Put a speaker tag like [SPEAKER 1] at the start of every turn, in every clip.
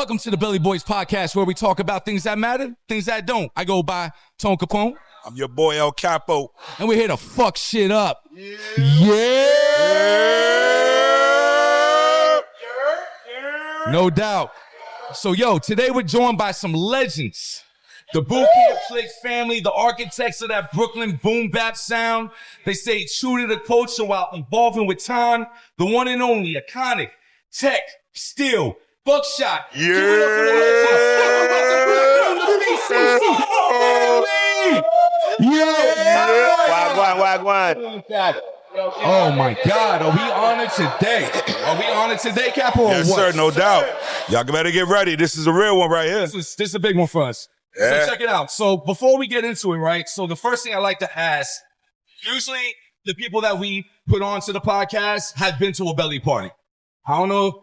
[SPEAKER 1] Welcome to the Belly Boys podcast, where we talk about things that matter, things that don't. I go by Tone Capone.
[SPEAKER 2] I'm your boy El Capo.
[SPEAKER 1] And we're here to fuck shit up. No doubt. So, yo, today we're joined by some legends. The Boot Camp Clik family, the architects of that Brooklyn boom bap sound. They stay true to the culture while evolving with time. The one and only iconic Tek Steele, Buckshot.
[SPEAKER 2] Yeah.
[SPEAKER 1] Give it up for the
[SPEAKER 2] Wagwan.
[SPEAKER 1] Oh my God, are we honored today? Are we honored today, Capo?
[SPEAKER 2] Yes,
[SPEAKER 1] what?
[SPEAKER 2] sir, no doubt. Y'all better get ready. This is a real one right here.
[SPEAKER 1] This is a big one for us.
[SPEAKER 2] Yeah.
[SPEAKER 1] So check it out. So before we get into it, right? So the first thing I like to ask, usually the people that we put on to the podcast have been to a belly party. I don't know.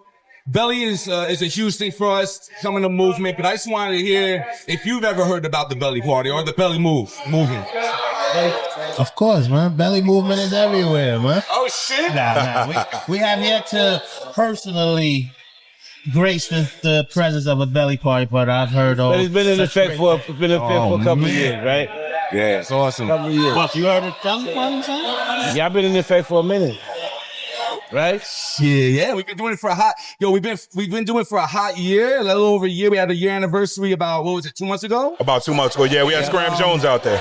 [SPEAKER 1] Belly is a huge thing for us, coming to movement, but I just wanted to hear if you've ever heard about the belly party or the belly movement.
[SPEAKER 3] Of course, man. Belly movement is everywhere, man.
[SPEAKER 1] Oh shit!
[SPEAKER 3] Nah. We have yet to personally grace the presence of a belly party, but I've heard all.
[SPEAKER 4] But it's been in effect for a couple of years, right?
[SPEAKER 2] Yeah.
[SPEAKER 1] It's awesome.
[SPEAKER 4] Couple of years.
[SPEAKER 3] What, you heard of belly party, son?
[SPEAKER 4] Yeah, I've been in effect for a minute, right?
[SPEAKER 1] Yeah, we've been doing it for we've been doing it for a hot year, a little over a year. We had a year anniversary about, what was it, 2 months ago?
[SPEAKER 2] About 2 months ago, yeah, we had Scram Jones out there.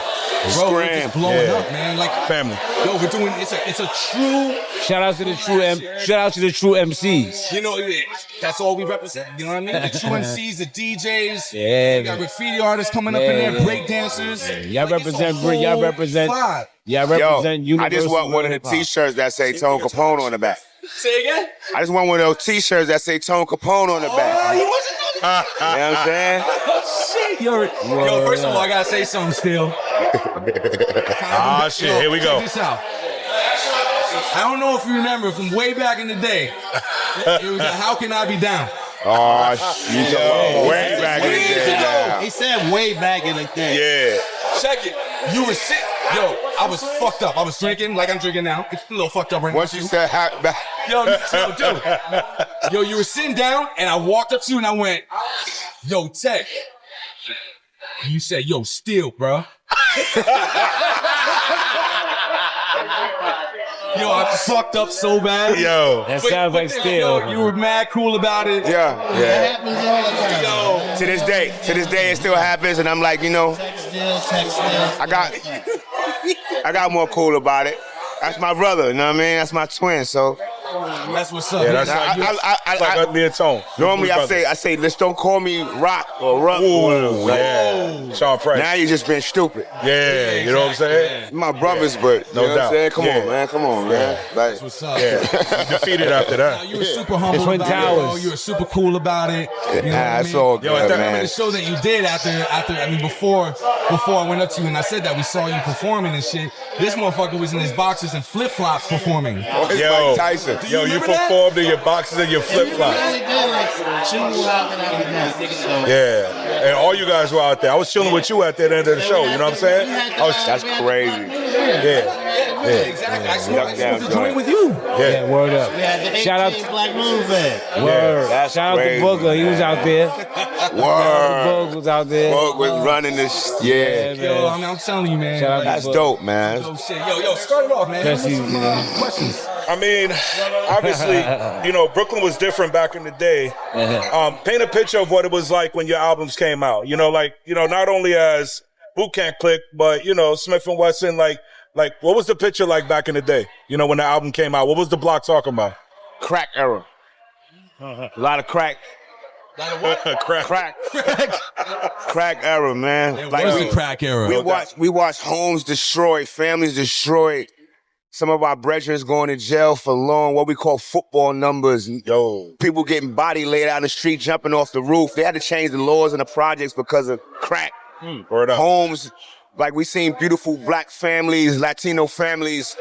[SPEAKER 1] Bro, we're just blowing
[SPEAKER 2] yeah.
[SPEAKER 1] up, man. Like
[SPEAKER 2] Family.
[SPEAKER 1] Yo, we're doing it's a true.
[SPEAKER 4] Shout out to the true MCs.
[SPEAKER 1] You know, that's all we represent. You know what I mean? The true MCs, the DJs.
[SPEAKER 4] Yeah,
[SPEAKER 1] we got graffiti artists coming up in there, break dancers.
[SPEAKER 4] Y'all represent. Y'all represent
[SPEAKER 5] Yo, I just want
[SPEAKER 4] universal
[SPEAKER 5] one of the
[SPEAKER 4] hip-hop.
[SPEAKER 5] T-shirts that say Tone Capone on the back.
[SPEAKER 1] Say again?
[SPEAKER 5] I just want one of those T-shirts that say Tone Capone on the back.
[SPEAKER 1] You wasn't
[SPEAKER 5] You know what I'm saying?
[SPEAKER 1] Oh shit! Yo, first of all, I gotta say something still.
[SPEAKER 2] Shit, here we go.
[SPEAKER 1] Check this out. I don't know if you remember from way back in the day. It was a How Can I Be Down?
[SPEAKER 5] Oh, shit. Way back in the
[SPEAKER 1] Years
[SPEAKER 5] day.
[SPEAKER 1] ago.
[SPEAKER 3] He said way back in the day.
[SPEAKER 5] Yeah.
[SPEAKER 1] Check it. You were sick. Yo, I was fucked up. I was drinking like I'm drinking now. It's a little fucked up right
[SPEAKER 5] Once
[SPEAKER 1] now.
[SPEAKER 5] you said
[SPEAKER 1] Yo, dude. Yo, you were sitting down and I walked up to you and I went, yo, Tek. And you said, yo, Steele, bro. Yo, I fucked up so bad.
[SPEAKER 2] Yo.
[SPEAKER 4] That sounds like Steele.
[SPEAKER 1] You were mad cool about it.
[SPEAKER 5] Yeah.
[SPEAKER 3] That happens all the time.
[SPEAKER 1] Yo.
[SPEAKER 5] To this day, it still happens, and I'm like, you know,
[SPEAKER 3] Tek Steele.
[SPEAKER 5] I got more cool about it. That's my brother, you know what I mean? That's my twin, so.
[SPEAKER 1] That's what's up.
[SPEAKER 2] Yeah, that's like me and Tone.
[SPEAKER 5] Normally I say, let's don't call me Rock or Ruck.
[SPEAKER 2] Ooh, yeah. Sean Price.
[SPEAKER 5] Now you just been stupid.
[SPEAKER 2] Yeah, you know what I'm saying?
[SPEAKER 5] My brothers, but you
[SPEAKER 2] No
[SPEAKER 5] know what
[SPEAKER 2] doubt.
[SPEAKER 5] I'm saying? Come
[SPEAKER 2] Yeah.
[SPEAKER 5] on, man. Come on, man. Like,
[SPEAKER 1] What's up?
[SPEAKER 2] Yeah. Defeated after that.
[SPEAKER 1] You were super humble
[SPEAKER 4] Twin
[SPEAKER 1] about
[SPEAKER 4] Towers.
[SPEAKER 1] it. Bro. You were super cool about it. You know what I
[SPEAKER 5] that's
[SPEAKER 1] mean?
[SPEAKER 5] all
[SPEAKER 2] Yo, at
[SPEAKER 5] good,
[SPEAKER 2] that
[SPEAKER 1] I mean,
[SPEAKER 5] man.
[SPEAKER 1] the show that you did before I went up to you and I said that we saw you performing and shit. This motherfucker was in his boxers and flip flops performing.
[SPEAKER 5] It's
[SPEAKER 2] Yo.
[SPEAKER 5] Mike Tyson.
[SPEAKER 2] Yo, you
[SPEAKER 1] remember that?
[SPEAKER 2] performed in your boxes and your flip flops.
[SPEAKER 3] Really did like two How Can I Be Down. So,
[SPEAKER 2] Yeah. And all you guys were out there. I was chilling with you at the end of the show, you know what I'm saying?
[SPEAKER 5] That's crazy.
[SPEAKER 2] Yeah.
[SPEAKER 1] Exactly. I smoked the joint with you.
[SPEAKER 4] Yeah, word up.
[SPEAKER 3] we had the 18
[SPEAKER 4] Shout out-
[SPEAKER 3] Black Moon Band.
[SPEAKER 4] Word.
[SPEAKER 5] That's
[SPEAKER 4] Shout out to
[SPEAKER 5] crazy,
[SPEAKER 4] Booker. He was out there.
[SPEAKER 5] Word.
[SPEAKER 4] Booker was out there.
[SPEAKER 5] Bug was running this. Yeah.
[SPEAKER 1] Yo, I'm telling you, man.
[SPEAKER 4] Shout out to
[SPEAKER 5] That's
[SPEAKER 4] Booker.
[SPEAKER 5] dope, man.
[SPEAKER 1] Yo, shit. Yo, start it off, man.
[SPEAKER 4] Yes,
[SPEAKER 1] What's
[SPEAKER 4] you
[SPEAKER 1] some
[SPEAKER 4] know.
[SPEAKER 1] questions?
[SPEAKER 2] I mean, obviously, you know, Brooklyn was different back in the day. Paint a picture of what it was like when your albums came out. You know, like, you know, not only as Boot Camp Clik, but, you know, Smif-N-Wessun, like, what was the picture like back in the day? You know, when the album came out, what was the block talking about?
[SPEAKER 5] Crack era. A lot of crack.
[SPEAKER 2] Crack.
[SPEAKER 5] Crack era, man.
[SPEAKER 1] It was the crack era.
[SPEAKER 5] We watched homes destroyed, families destroyed. Some of our brethren going to jail for long, what we call football numbers.
[SPEAKER 2] Yo.
[SPEAKER 5] People getting body laid out in the street, jumping off the roof. They had to change the laws in the projects because of crack.
[SPEAKER 2] Word up.
[SPEAKER 5] Homes, like we seen beautiful black families, Latino families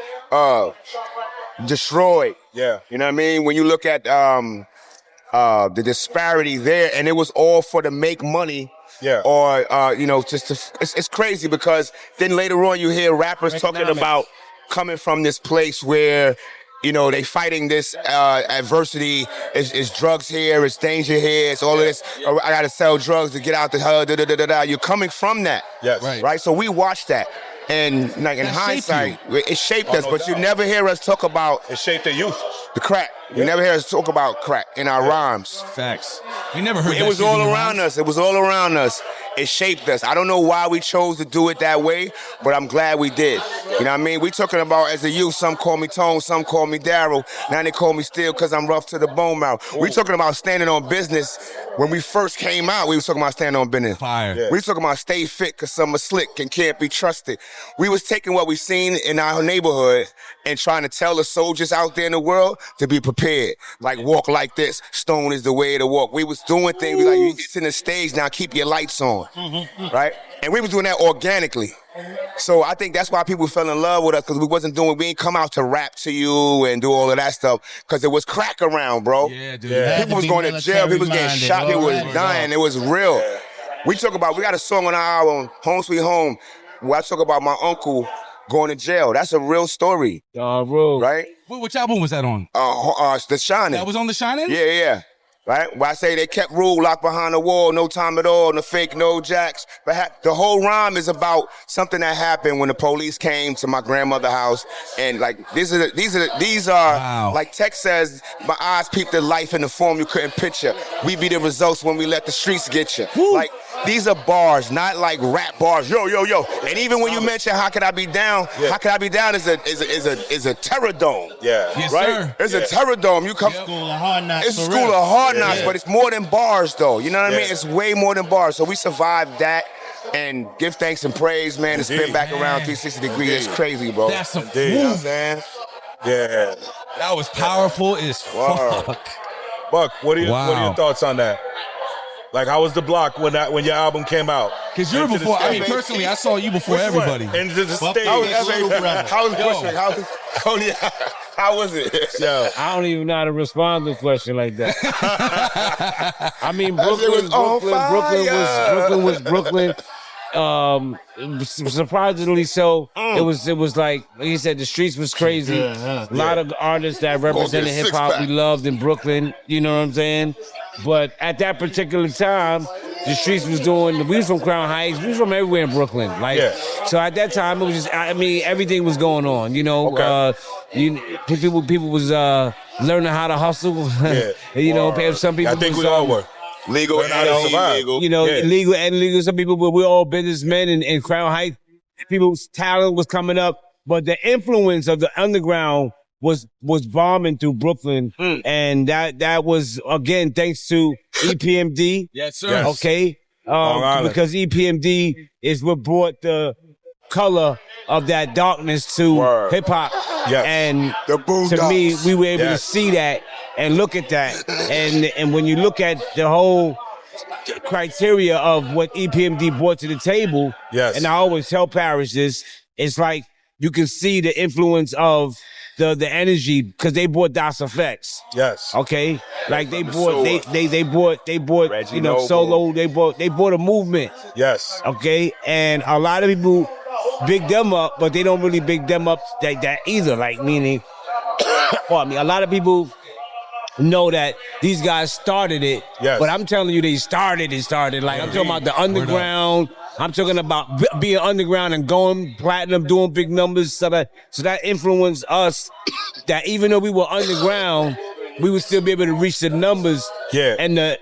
[SPEAKER 5] destroyed.
[SPEAKER 2] Yeah.
[SPEAKER 5] You know what I mean? When you look at the disparity there, and it was all for to make money.
[SPEAKER 2] Yeah.
[SPEAKER 5] Or, you know, it's crazy because then later on you hear rappers talking about coming from this place where you know, they fighting this adversity. It's drugs here, it's danger here, it's all of this. I gotta sell drugs to get out the hell. You're coming from that.
[SPEAKER 2] Yes.
[SPEAKER 5] Right. So we watched that. And like in hindsight, it shaped us, but you never hear us talk about
[SPEAKER 2] It shaped the youth.
[SPEAKER 5] the crack. You never hear us talk about crack in our rhymes.
[SPEAKER 1] Facts. We never heard
[SPEAKER 5] It
[SPEAKER 1] that
[SPEAKER 5] was
[SPEAKER 1] shit
[SPEAKER 5] all
[SPEAKER 1] in your
[SPEAKER 5] around
[SPEAKER 1] rhymes.
[SPEAKER 5] us. It was all around us. It shaped us. I don't know why we chose to do it that way, but I'm glad we did. You know what I mean? We talking about as a youth, some call me Tone, some call me Daryl. Now they call me Steel because I'm rough to the bone mouth. We talking about standing on business. When we first came out, we was talking about standing on business.
[SPEAKER 1] Fire.
[SPEAKER 2] Yeah.
[SPEAKER 5] We was talking about stay fit because some are slick and can't be trusted. We was taking what we seen in our neighborhood and trying to tell the soldiers out there in the world to be prepared. Like walk like this. Stone is the way to walk. We was doing things we like, it's in the stage now, keep your lights on. Right? And we was doing that organically. So I think that's why people fell in love with us, because we ain't come out to rap to you and do all of that stuff, because it was crack around, bro.
[SPEAKER 1] Yeah, dude.
[SPEAKER 2] Yeah.
[SPEAKER 5] People was going to jail, people was getting shot, people was dying, it was real. We got a song on our album, Home Sweet Home, where I talk about my uncle going to jail. That's a real story,
[SPEAKER 4] Bro.
[SPEAKER 5] right?
[SPEAKER 1] Which album was that on?
[SPEAKER 5] The Shining.
[SPEAKER 1] That was on The Shining?
[SPEAKER 5] Yeah. Right? Where I say they kept rule locked behind the wall, no time at all, no fake, no jacks. But the whole rhyme is about something that happened when the police came to my grandmother's house, and like these are
[SPEAKER 1] Wow.
[SPEAKER 5] like Tek says, my eyes peeped the life in the form you couldn't picture. We be the results when we let the streets get you. Like these are bars, not like rap bars. Yo. And even when you mention how could I be down, how could I be down is a terror dome.
[SPEAKER 2] Yeah.
[SPEAKER 1] Yes,
[SPEAKER 5] Right?
[SPEAKER 1] sir.
[SPEAKER 5] It's a terror dome. You come.
[SPEAKER 3] School of Hard Knocks.
[SPEAKER 5] It's a
[SPEAKER 3] for
[SPEAKER 5] school
[SPEAKER 3] real.
[SPEAKER 5] of hard knocks, but it's more than bars, though. You know what I mean?
[SPEAKER 2] Yeah.
[SPEAKER 5] It's way more than bars. So we survived that, and give thanks and praise, man. To spin back around 360 degrees, it's crazy, bro.
[SPEAKER 1] That's some.
[SPEAKER 5] You know what I'm
[SPEAKER 1] Woo.
[SPEAKER 5] saying?
[SPEAKER 2] Yeah.
[SPEAKER 1] That was powerful as
[SPEAKER 5] Wow.
[SPEAKER 1] fuck.
[SPEAKER 2] Buck, what are
[SPEAKER 1] Wow.
[SPEAKER 2] your thoughts on that? Like, how was the block when your album came out?
[SPEAKER 1] Because you're
[SPEAKER 2] Into the
[SPEAKER 1] before, I mean,
[SPEAKER 2] stage.
[SPEAKER 1] personally, I saw you before everybody.
[SPEAKER 2] And the
[SPEAKER 3] Well,
[SPEAKER 2] stage.
[SPEAKER 3] how was
[SPEAKER 5] Bushwick? How was it?
[SPEAKER 2] Yo.
[SPEAKER 4] I don't even know how to respond to a question like that. I mean,
[SPEAKER 5] That shit was on
[SPEAKER 4] Brooklyn was Brooklyn. Surprisingly so. It was like you said, the streets was crazy. A lot of artists that represented hip hop we loved in Brooklyn. You know what I'm saying? But at that particular time, the streets was doing. We was from Crown Heights. We was from everywhere in Brooklyn. Like, so at that time, it was just. I mean, everything was going on. You know, people was learning how to hustle. You know, some people.
[SPEAKER 2] I think
[SPEAKER 4] was,
[SPEAKER 2] we all were.
[SPEAKER 5] Legal
[SPEAKER 2] Learn how to
[SPEAKER 5] and
[SPEAKER 2] survive.
[SPEAKER 5] illegal.
[SPEAKER 4] you know, legal and illegal. Some people, but we're all businessmen in Crown Heights. People's talent was coming up, but the influence of the underground was bombing through Brooklyn, and that was again thanks to EPMD.
[SPEAKER 1] Yes, sir.
[SPEAKER 2] Yes.
[SPEAKER 4] Okay,
[SPEAKER 2] Island.
[SPEAKER 4] because EPMD is what brought the color of that darkness to hip hop.
[SPEAKER 2] Yes.
[SPEAKER 4] And
[SPEAKER 5] The Boondocks.
[SPEAKER 4] to me, we were able to
[SPEAKER 2] Yes.
[SPEAKER 4] see that and look at that. And when you look at the whole criteria of what EPMD brought to the table,
[SPEAKER 2] Yes.
[SPEAKER 4] and I always tell Parrish this, it's like you can see the influence of the energy because they brought DOS Effects.
[SPEAKER 2] Yes.
[SPEAKER 4] Okay, like they brought they brought
[SPEAKER 5] Reggie
[SPEAKER 4] you know
[SPEAKER 5] Noble.
[SPEAKER 4] Solo. They brought a movement.
[SPEAKER 2] Yes.
[SPEAKER 4] Okay, and a lot of people big them up, but they don't really big them up like that either. Like meaning, pardon me, a lot of people know that these guys started it,
[SPEAKER 2] Yes.
[SPEAKER 4] but I'm telling you, they started. Like I'm talking about the underground. I'm talking about being underground and going platinum, doing big numbers. So that influenced us. That even though we were underground, we would still be able to reach the numbers and the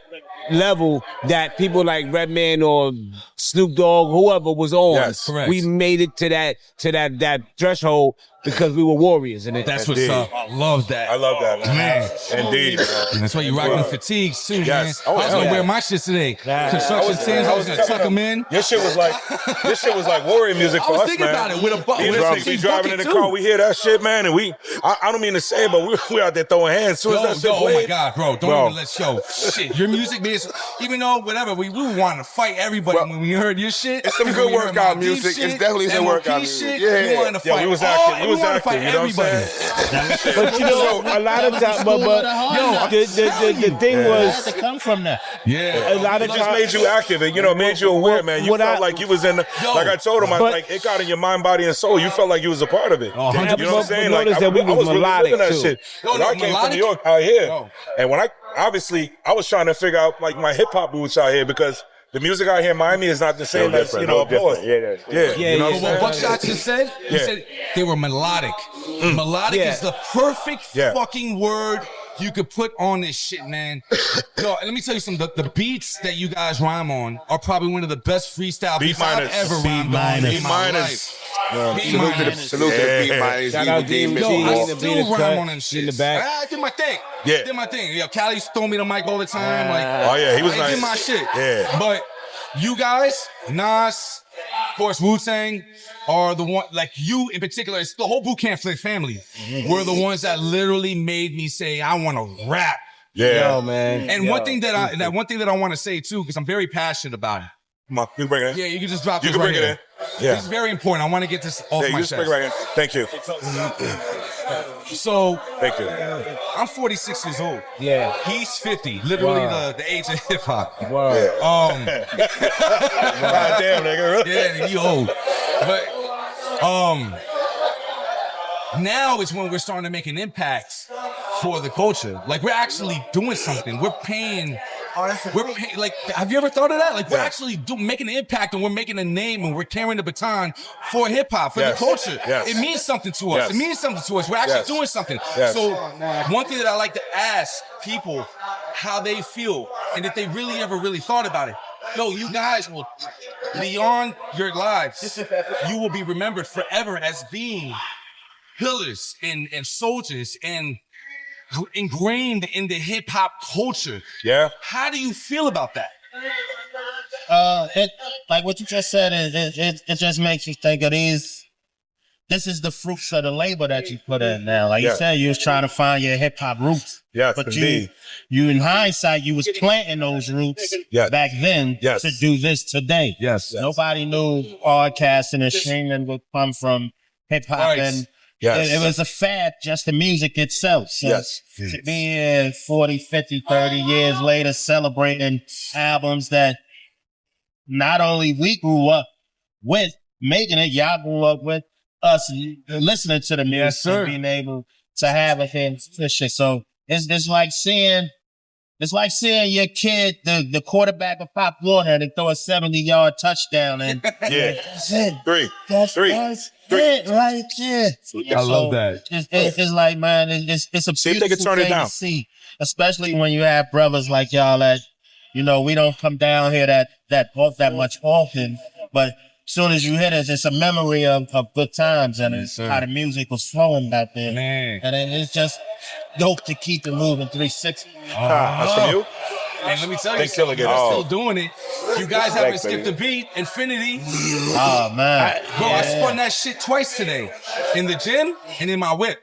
[SPEAKER 4] level that people like Redman or Snoop Dogg, whoever was on.
[SPEAKER 2] Yes,
[SPEAKER 1] correct.
[SPEAKER 4] We made it to that threshold because we were warriors in it.
[SPEAKER 1] That's what's up. I love that.
[SPEAKER 2] I love that,
[SPEAKER 1] Man.
[SPEAKER 2] Indeed.
[SPEAKER 1] And that's why you rocking the fatigues too,
[SPEAKER 2] Yes.
[SPEAKER 1] man. I was
[SPEAKER 2] Oh,
[SPEAKER 1] gonna
[SPEAKER 2] yeah.
[SPEAKER 1] wear my shit today. Construction tins, I was gonna tuck them in.
[SPEAKER 2] Your shit was like warrior music
[SPEAKER 1] I
[SPEAKER 2] for
[SPEAKER 1] was
[SPEAKER 2] us,
[SPEAKER 1] thinking
[SPEAKER 2] man.
[SPEAKER 1] about it with a buck.
[SPEAKER 2] We
[SPEAKER 1] with a
[SPEAKER 2] driving
[SPEAKER 1] 16
[SPEAKER 2] driving in the
[SPEAKER 1] bucket,
[SPEAKER 2] car,
[SPEAKER 1] too.
[SPEAKER 2] we hear that shit, man, and I don't mean to say it, but we out there throwing hands. As soon as that shit
[SPEAKER 1] Oh my
[SPEAKER 2] played,
[SPEAKER 1] God, bro! Don't
[SPEAKER 2] Bro.
[SPEAKER 1] even let's show shit. Your music, man, even though whatever we wanted to fight everybody when we heard your shit.
[SPEAKER 5] It's some
[SPEAKER 1] when
[SPEAKER 5] good
[SPEAKER 1] we heard
[SPEAKER 5] workout
[SPEAKER 1] Mobb Deep
[SPEAKER 5] music.
[SPEAKER 1] shit,
[SPEAKER 5] It's definitely some
[SPEAKER 1] MOP
[SPEAKER 5] workout music.
[SPEAKER 1] shit,
[SPEAKER 5] Yeah.
[SPEAKER 1] we wanted to
[SPEAKER 2] Yeah,
[SPEAKER 1] fight
[SPEAKER 2] we was
[SPEAKER 1] all
[SPEAKER 2] actually he was
[SPEAKER 1] wanna
[SPEAKER 2] active,
[SPEAKER 1] fight
[SPEAKER 2] you know what I'm
[SPEAKER 1] everybody.
[SPEAKER 2] saying?
[SPEAKER 4] But you know, a lot of times, but the thing
[SPEAKER 3] It
[SPEAKER 4] was,
[SPEAKER 3] had to come from that.
[SPEAKER 1] Yeah.
[SPEAKER 4] a lot of
[SPEAKER 2] It just
[SPEAKER 4] times,
[SPEAKER 2] made you active and, you know, made you aware, man. You
[SPEAKER 4] What
[SPEAKER 2] felt
[SPEAKER 4] I-
[SPEAKER 2] like you was in the, like I told him,
[SPEAKER 4] But-
[SPEAKER 2] like it got in your mind, body, and soul. You felt like you was a part of it.
[SPEAKER 1] Oh,
[SPEAKER 2] You know what I'm
[SPEAKER 4] 100%.
[SPEAKER 2] saying?
[SPEAKER 4] But
[SPEAKER 2] Like,
[SPEAKER 4] notice that we
[SPEAKER 2] I
[SPEAKER 4] was
[SPEAKER 2] was really
[SPEAKER 4] melodic,
[SPEAKER 2] living that
[SPEAKER 4] too.
[SPEAKER 2] shit.
[SPEAKER 1] No,
[SPEAKER 2] When
[SPEAKER 1] no,
[SPEAKER 2] I came from
[SPEAKER 1] melodic-
[SPEAKER 2] New York out here,
[SPEAKER 1] No.
[SPEAKER 2] and when I was trying to figure out like my hip hop roots out here because the music out here in Miami is not the same as, you know, up north. Yeah, you know what I'm
[SPEAKER 1] But what
[SPEAKER 2] saying?
[SPEAKER 1] Buckshot just said, he
[SPEAKER 2] Yeah.
[SPEAKER 1] said they were melodic. Melodic
[SPEAKER 4] Yeah.
[SPEAKER 1] is the perfect
[SPEAKER 2] Yeah.
[SPEAKER 1] fucking word you could put on this shit, man. Yo, and let me tell you something. The beats that you guys rhyme on are probably one of the best freestyle beats I've
[SPEAKER 2] minus.
[SPEAKER 1] ever
[SPEAKER 2] B
[SPEAKER 1] rhymed on in my
[SPEAKER 2] minus.
[SPEAKER 1] life. B
[SPEAKER 5] Salute to the
[SPEAKER 1] minus.
[SPEAKER 5] salute to the beat miners,
[SPEAKER 4] Shout
[SPEAKER 5] Evil
[SPEAKER 4] out to
[SPEAKER 5] Dean,
[SPEAKER 4] you,
[SPEAKER 5] Mr.
[SPEAKER 1] Yo,
[SPEAKER 4] G.
[SPEAKER 1] I
[SPEAKER 5] Wall.
[SPEAKER 4] the
[SPEAKER 1] still
[SPEAKER 4] beat is
[SPEAKER 1] rhyme
[SPEAKER 4] cut
[SPEAKER 1] on them
[SPEAKER 4] in
[SPEAKER 1] shits.
[SPEAKER 4] the back.
[SPEAKER 1] I did my thing.
[SPEAKER 2] Yeah.
[SPEAKER 1] Did my thing. Yo, Callie's throwing me the mic all the time. Like,
[SPEAKER 2] Oh, yeah, he was
[SPEAKER 1] I
[SPEAKER 2] nice.
[SPEAKER 1] did my shit.
[SPEAKER 2] Yeah.
[SPEAKER 1] But you guys, Nas, of course, Wu-Tang, are the one, like you in particular, it's the whole Boot Camp Clik family were the ones that literally made me say, I want to rap.
[SPEAKER 2] Yeah.
[SPEAKER 4] Yo, man.
[SPEAKER 1] And one thing that I want to say too, because I'm very passionate about it.
[SPEAKER 2] Come on, you can bring it in.
[SPEAKER 1] Yeah, you can just drop
[SPEAKER 2] You
[SPEAKER 1] this
[SPEAKER 2] can
[SPEAKER 1] right
[SPEAKER 2] bring it
[SPEAKER 1] here.
[SPEAKER 2] in. Yeah.
[SPEAKER 1] This is very important. I want to get this off
[SPEAKER 2] Yeah,
[SPEAKER 1] my
[SPEAKER 2] you just
[SPEAKER 1] chest.
[SPEAKER 2] bring it right in. Thank you.
[SPEAKER 1] So
[SPEAKER 2] Thank you.
[SPEAKER 1] I'm 46 years old.
[SPEAKER 4] Yeah.
[SPEAKER 1] He's 50, literally
[SPEAKER 4] Wow.
[SPEAKER 1] the age of hip hop.
[SPEAKER 4] Wow.
[SPEAKER 1] Um,
[SPEAKER 2] God damn, nigga.
[SPEAKER 1] yeah, he old. But now is when we're starting to make an impact for the culture. Like we're actually doing something. We're paying. Like, have you ever thought of that? Like we're actually making an impact, and we're making a name, and we're carrying the baton for hip hop, for
[SPEAKER 2] Yes.
[SPEAKER 1] the culture.
[SPEAKER 2] Yes.
[SPEAKER 1] It means something to us.
[SPEAKER 2] Yes.
[SPEAKER 1] It means something to us. We're actually
[SPEAKER 2] Yes.
[SPEAKER 1] doing something.
[SPEAKER 2] Yes.
[SPEAKER 1] So one thing that I like to ask people how they feel, and if they really ever really thought about it. No, you guys will, beyond your lives, you will be remembered forever as being pillars and soldiers and ingrained in the hip hop culture.
[SPEAKER 2] Yeah.
[SPEAKER 1] How do you feel about that?
[SPEAKER 3] It like what you just said it just makes you think of these. This is the fruits of the labor that you put in now. Like you
[SPEAKER 2] Yeah.
[SPEAKER 3] said, you was trying to find your hip hop roots.
[SPEAKER 2] Yes,
[SPEAKER 3] but
[SPEAKER 2] indeed.
[SPEAKER 3] you in hindsight, you was planting those roots
[SPEAKER 2] Yes.
[SPEAKER 3] back then
[SPEAKER 2] Yes.
[SPEAKER 3] to do this today.
[SPEAKER 1] Yes.
[SPEAKER 3] Nobody knew podcasting and streaming would come from hip hop,
[SPEAKER 1] Right.
[SPEAKER 3] and
[SPEAKER 2] Yes.
[SPEAKER 3] it was a fad, just the music itself. So
[SPEAKER 2] Yes.
[SPEAKER 3] to be here 40, 50, 30 years later celebrating albums that not only we grew up with making it, y'all grew up with us listening to the music
[SPEAKER 1] Yes, sir.
[SPEAKER 3] and being able to have it here. So it's like seeing your kid, the quarterback of Pop Warhead, and throw a 70-yard touchdown, and
[SPEAKER 2] Yeah.
[SPEAKER 3] that's it.
[SPEAKER 2] Three.
[SPEAKER 3] That's
[SPEAKER 2] Three.
[SPEAKER 3] it right there.
[SPEAKER 1] I love that.
[SPEAKER 3] It's like, man, it's a
[SPEAKER 2] See if they can
[SPEAKER 3] beautiful
[SPEAKER 2] turn it
[SPEAKER 3] thing
[SPEAKER 2] down.
[SPEAKER 3] to see, especially when you have brothers like y'all that, you know, we don't come down here that much often, but as soon as you hit it, it's a memory of good times, and it's how the music was flowing back there.
[SPEAKER 1] Man.
[SPEAKER 3] And it's just dope to keep it moving 360.
[SPEAKER 2] That's from you?
[SPEAKER 1] And let me tell you
[SPEAKER 2] Thanks, Killer
[SPEAKER 1] something,
[SPEAKER 2] Again.
[SPEAKER 1] you're still doing it. You guys haven't
[SPEAKER 2] Thanks,
[SPEAKER 1] skipped
[SPEAKER 2] baby.
[SPEAKER 1] a beat. Infinity.
[SPEAKER 3] Oh, man.
[SPEAKER 1] Bro, I spun that shit twice today. In the gym and in my whip.